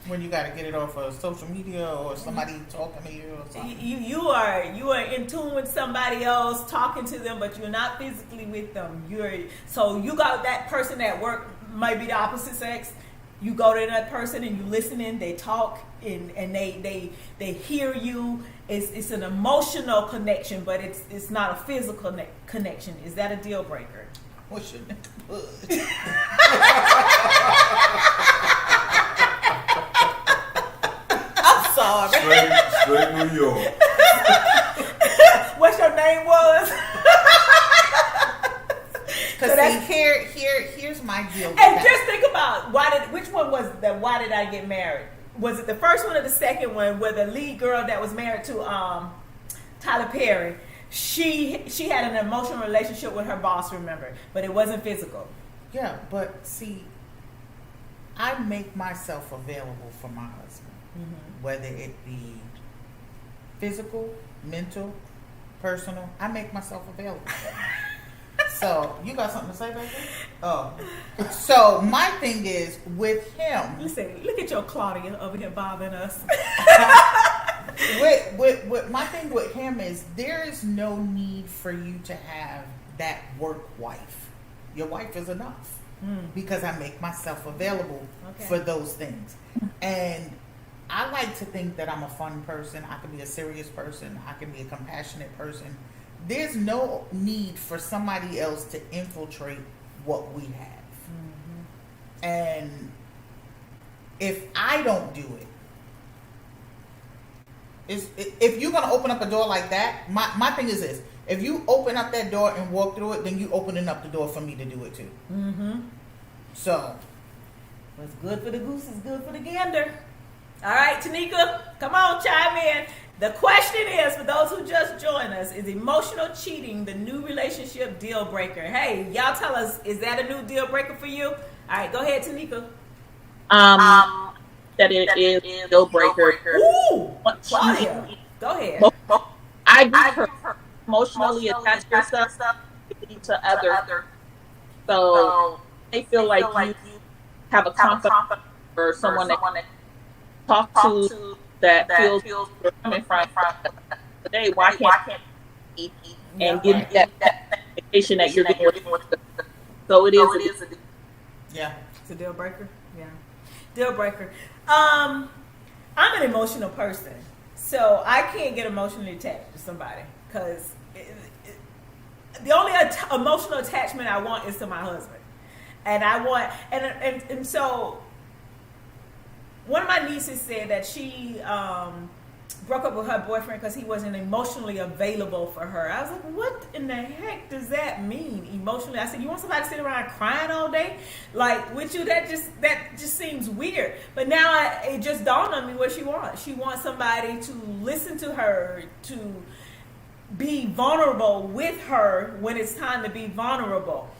When you got to get it off of social media or somebody talking to you or something. You are in tune with somebody else, talking to them, but you're not physically with them. So you got that person at work, might be the opposite sex. You go to that person and you listen in, they talk and they hear you. It's an emotional connection, but it's not a physical connection. Is that a deal breaker? What's your name? I'm sorry. Straight New York. What your name was? Because here's my deal with And that. just think about which one was the why did I get married? Was it the first one or the second one where the lead girl that was married to Tyler Perry, she had an emotional relationship with her boss, remember, but it wasn't physical. Yeah, but see, I make myself available for my husband, whether it be physical, mental, personal. I make myself available for him. So, you got something to say about that? Oh. So, my thing is, with him... Listen, look at your Claudia over here bothering us. with my thing with him is, there is no need for you to have that work wife. Your wife is enough. Because I make myself available for those things. And I like to think that I'm a fun person. I can be a serious person. I can be a compassionate person. There's no need for somebody else to infiltrate what we have. And if I don't do it, if you're going to open up a door like that, my thing is this. If you open up that door and walk through it, then you opening up the door for me to do it too. So. What's good for the goose is good for the gander. All right, Tanika, come on, chime in. The question is, for those who just joined us, is emotional cheating the new relationship deal breaker? Hey, y'all tell us, is that a new deal breaker for you? All right, go ahead, Tanika. That it is a deal breaker. Ooh, Claudia. Go ahead. I do emotionally attach yourself to others. So they feel like you have a confidence or someone that talk to that feels you're coming from today. Why can't you and give that indication that you're dealing with? So it is. Yeah. It's a deal breaker. Yeah, deal breaker. I'm an emotional person, so I can't get emotionally attached to somebody because the only emotional attachment I want is to my husband, and I want and so one of my nieces said that she broke up with her boyfriend because he wasn't emotionally available for her. I was like, what in the heck does that mean, emotionally? I said, you want somebody to sit around crying all day? Like, with you, that just seems weird. But now it just dawned on me what she wants. She wants somebody to listen to her, to be vulnerable with her when it's time to be vulnerable.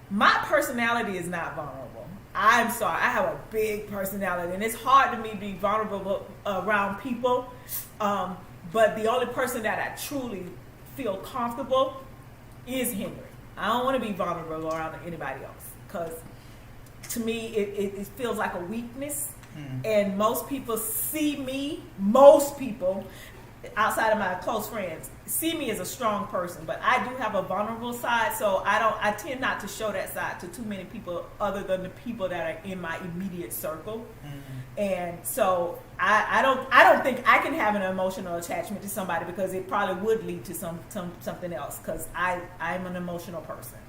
My personality is not vulnerable. I'm sorry, I have a big personality, and it's hard to me to be vulnerable around people. But the only person that I truly feel comfortable is Henry. I don't want to be vulnerable around anybody else, because to me it feels like a weakness. And most people see me, outside of my close friends, see me as a strong person, but I do have a vulnerable side, so I tend not to show that side to too many people other than the people that are in my immediate circle. And so I don't think I can have an emotional attachment to somebody, because it probably would lead to something else, because I'm an emotional person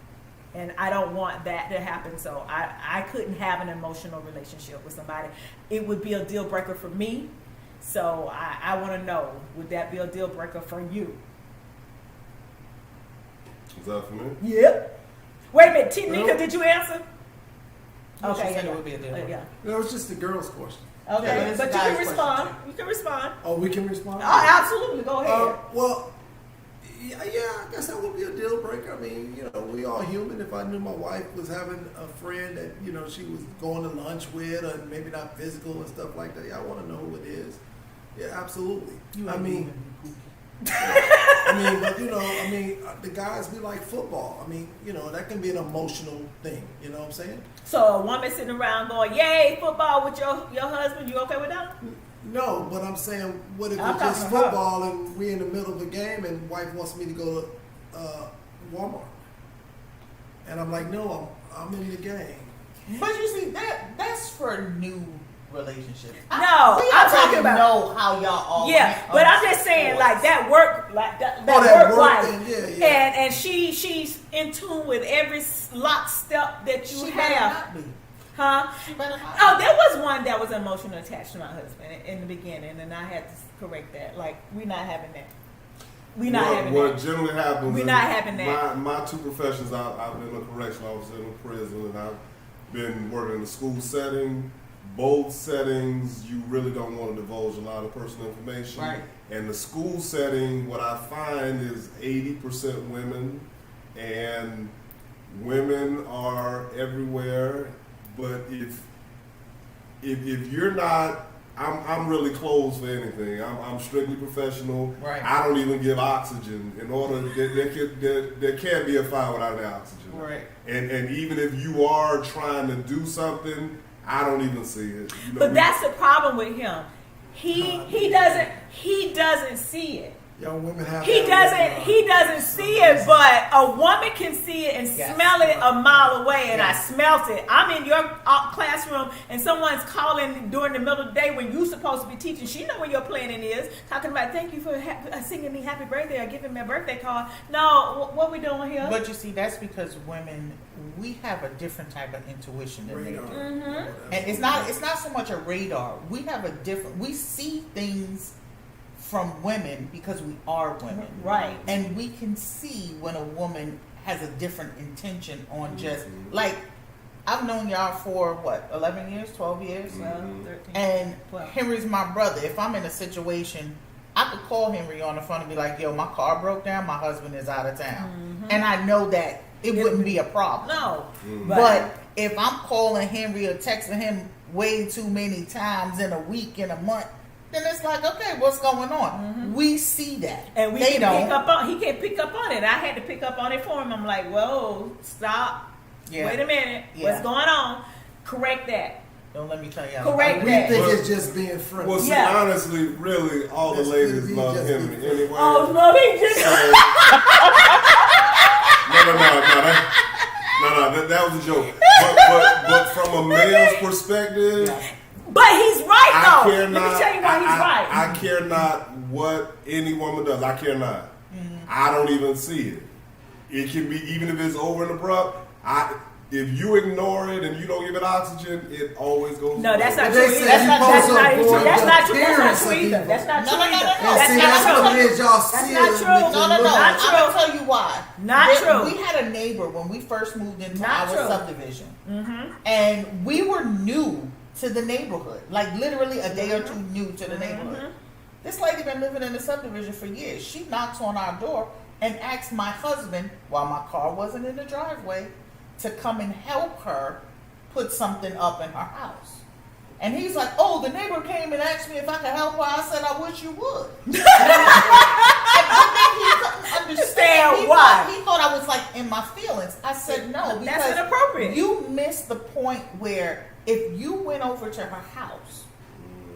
and I don't want that to happen. So I couldn't have an emotional relationship with somebody. It would be a deal breaker for me. So I want to know, would that be a deal breaker for you? Is that for me? Yep. Wait a minute, Nika, did you answer? Okay, it would be a deal breaker. Yeah. That was just the girl's question. Okay, Yeah, but you can respond. You can respond. Oh, we can respond? Oh, absolutely. Go ahead. Well, yeah, I guess that would be a deal breaker. I mean, we all human. If I knew my wife was having a friend that, she was going to lunch with, or maybe not physical and stuff like that, I want to know who it is. Yeah, absolutely. But the guys, we like football. I mean, that can be an emotional thing. You know what I'm saying? So a woman sitting around going, "Yay, football with your husband," you okay with that? No, but I'm saying, what if I'm it's just talking about football and we're in the middle of a game and wife wants me to go to Walmart, and I'm like, no, I'm in the game. But you see, that's for new relationships. No, I'm talking about know how y'all all. Yeah, but I'm just saying, like that work, like that that work work life, thing, yeah. and she's in tune with every lockstep that you She have. better not be. Huh? She better not be. Oh, there was one that was emotionally attached to my husband in the beginning, and I had to correct that. Like, we're not having that. We're not having that. What generally happens? We're not having that. My two professions. I've been a correctional officer in a prison, and I've been working in the school setting. Both settings, you really don't want to divulge a lot of personal information. Right. And the school setting, what I find is 80% women, and women are everywhere. But if you're not, I'm really closed for anything. I'm strictly professional. Right. I don't even give oxygen. In order, there can't be a fire without the oxygen. Right. And even if you are trying to do something, I don't even see it. But that's the problem with him. He doesn't see it. Young women have. He doesn't see it, but a woman can see it and smell it a mile away, and I smelt it. I'm in your classroom, and someone's calling during the middle of the day when you're supposed to be teaching. She know when your planning is, talking about, thank you for singing me happy birthday or giving me a birthday card. No, what we doing here? But you see, that's because women, we have a different type of intuition than they do. Mm-hmm. And it's not so much a radar. We have a different, we see things from women because we are women. Right. And we can see when a woman has a different intention on just, like, I've known y'all for, 11 years, 12 years? 13, And 12. Henry's my brother. If I'm in a situation, I could call Henry on the phone and be like, yo, my car broke down, my husband is out of town. Mm-hmm. And I know that it wouldn't be a problem. No. But if I'm calling Henry or texting him way too many times in a week, in a month, then it's like, okay, what's going on? Mm-hmm. We see that. And they can don't. He can't pick up on it. I had to pick up on it for him. I'm like, whoa, stop. Yeah. Wait a minute. Yeah. What's going on? Correct that. Don't let me tell y'all. Correct We that. think it's just being friendly. Well, see, Yeah. honestly, really, all the ladies love Henry anyway. Oh, no, he just... No, that was a joke. But from a male's perspective... But he's right, though. Let me tell you why he's right. I care not what any woman does. I care not. Mm-hmm. I don't even see it. It can be, even if it's over and abrupt, if you ignore it and you don't give it oxygen, it always goes. No, that's not They true. say That's you not supposed to true. avoid That's the not true. appearance of Either. evil. That's not No, true no, no, either. no, no. And see, That's that's not what true. it is. Y'all That's see not it. true. No, no, no. Not I'm true. gonna tell you why. Not true. We had a neighbor when we first moved into Not our true. subdivision, Mm-hmm. and we were new to the neighborhood, like literally a day or two new to the neighborhood. This lady been living in the subdivision for years. She knocks on our door and asks my husband, while my car wasn't in the driveway, to come and help her put something up in her house. And he's like, oh, the neighbor came and asked me if I could help her. I said, I wish you would. And then he couldn't understand why. He thought I was like in my feelings. I said, no, That's because inappropriate. you missed the point where if you went over to her house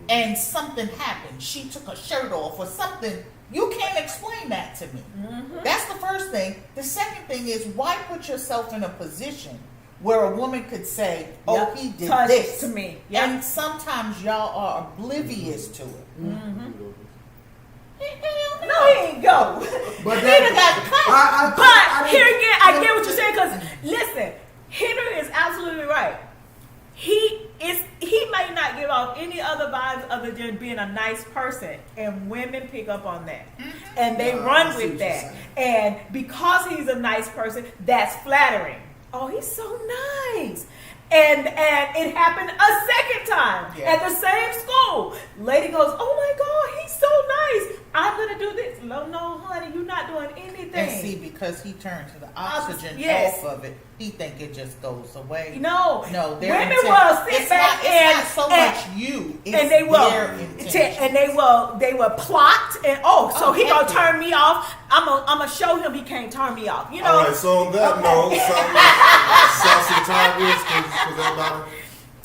and something happened, she took her shirt off or something, you can't explain that to me. That's the first thing. The second thing is, why put yourself in a position where a woman could say, oh, Yep. he did Touch this to me. Yep. And sometimes y'all are oblivious to it. No, he ain't go. But He done got cut. But here again, I get what you're saying, because listen, Henry is absolutely right. He may not give off any other vibes other than being a nice person, and women pick up on that, and they run I see with what you're that. saying. And because he's a nice person, that's flattering. Oh, he's so nice. And it happened a second time at the same school. Lady goes, oh my God, he's so nice. I'm gonna do this. No, honey, you're not doing anything. And see, because he turned to the oxygen Yes. off of it, he think it just goes away. No, No, their women intent- will sit it's back not so much you, it's and they will, their intention. they will plot and so Oh, he heck gonna yeah. turn me off. I'm gonna show him he can't turn me off. You know. All right. So on that Okay. note, Saucy Tigress, because everybody.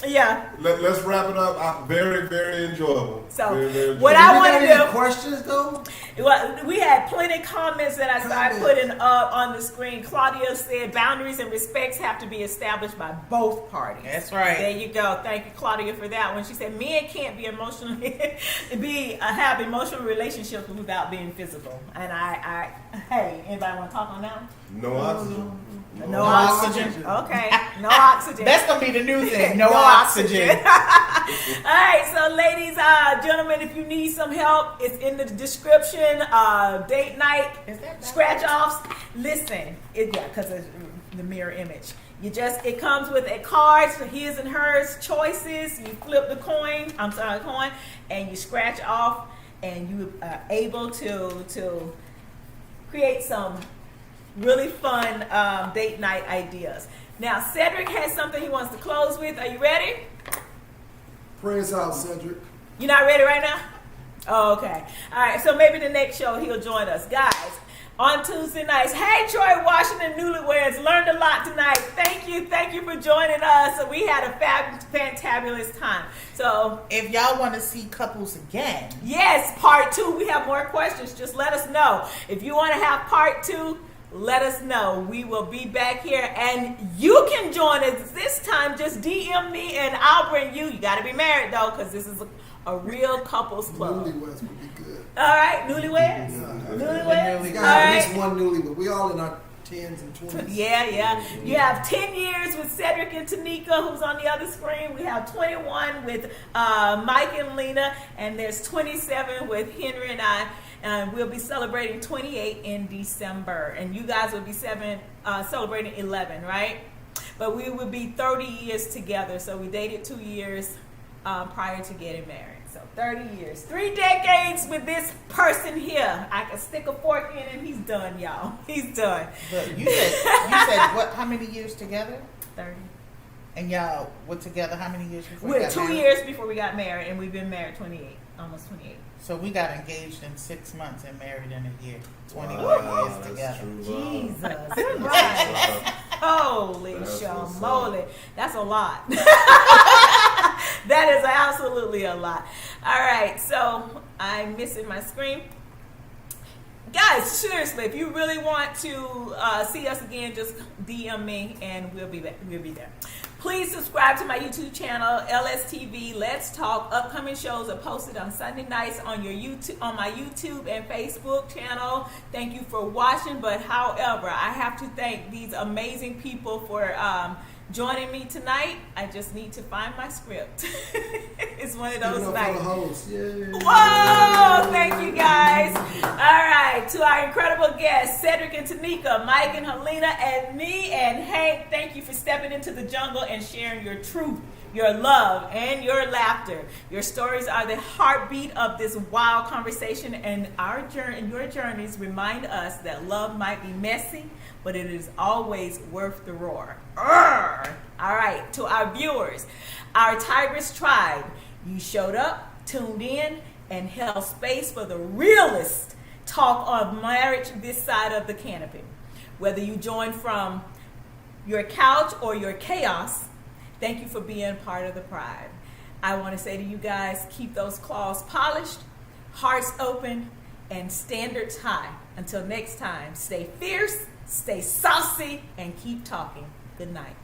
Yeah. Let's wrap it up. Very, very enjoyable. So, very, very what enjoyable. I want to You got any do. questions though? Well, we had plenty of comments that I started putting up on the screen. Claudia said boundaries and respects have to be established by both parties. That's right. There you go. Thank you, Claudia, for that one. She said men can't be have emotional relationships without being physical. And hey, anybody want to talk on that one? No oxygen. No oxygen. Okay. No oxygen. That's gonna be the new thing. No oxygen. All right, so ladies, gentlemen, if you need some help, it's in the description. Date night, Is that scratch offs. Listen, because of the mirror image. It comes with a card, so his and hers choices. You flip the coin, and you scratch off, and you are able to create some really fun date night ideas. Now, Cedric has something he wants to close with. Are you ready? Pray us out, Cedric. You're not ready right now? Oh, okay. All right, so maybe the next show he'll join us. Guys, on Tuesday nights, hey, Troy Washington newlyweds, learned a lot tonight. Thank you for joining us. We had a fantabulous time. So, If y'all want to see couples again, yes, part 2, we have more questions. Just let us know. If you want to have part 2, let us know. We will be back here, and you can join us this time. Just DM me, and I'll bring you. You got to be married, though, because this is a real couples club. Newlyweds would be good. All right, newlyweds? Newlyweds? We All got at right. least one newlywed. We all in our 10s and 20s. Yeah. You have 10 years with Cedric and Tanika, who's on the other screen. We have 21 with Mike and Lena, and there's 27 with Henry and I. And we'll be celebrating 28 in December. And you guys will be celebrating 11, right? But we will be 30 years together. So we dated 2 years prior to getting married. So 30 years. 3 decades with this person here. I can stick a fork in and he's done, y'all. He's done. but you said what? How many years together? 30. And y'all were together how many years before? you We're got 2 married? years before we got married, and we've been married 28, almost 28. So we got engaged in 6 months and married in a year. 21 Wow, years that's together. true love. Jesus That's Christ. love. Holy That's what's shamoly. That's a lot. That is absolutely a lot. All right, so I'm missing my screen. Guys, seriously, if you really want to see us again, just DM me and we'll be there. Please subscribe to my YouTube channel, LSTV Let's Talk. Upcoming shows are posted on Sunday nights on my YouTube and Facebook channel. Thank you for watching. But however, I have to thank these amazing people for joining me tonight. I just need to find my script. It's one of Give it those up nights. for the host. Yay. Whoa! Thank you, guys. All right, to our incredible guests, Cedric and Tanika, Mike and Helena, and me and Hank. Thank you for stepping into the jungle and sharing your truth, your love, and your laughter. Your stories are the heartbeat of this wild conversation, and your journeys remind us that love might be messy, but it is always worth the roar. Arr! All right, to our viewers, our Tigress tribe, you showed up, tuned in, and held space for the realest talk of marriage this side of the canopy. Whether you joined from your couch or your chaos, thank you for being part of the pride. I want to say to you guys, keep those claws polished, hearts open, and standards high. Until next time, stay fierce, stay saucy, and keep talking. Good night.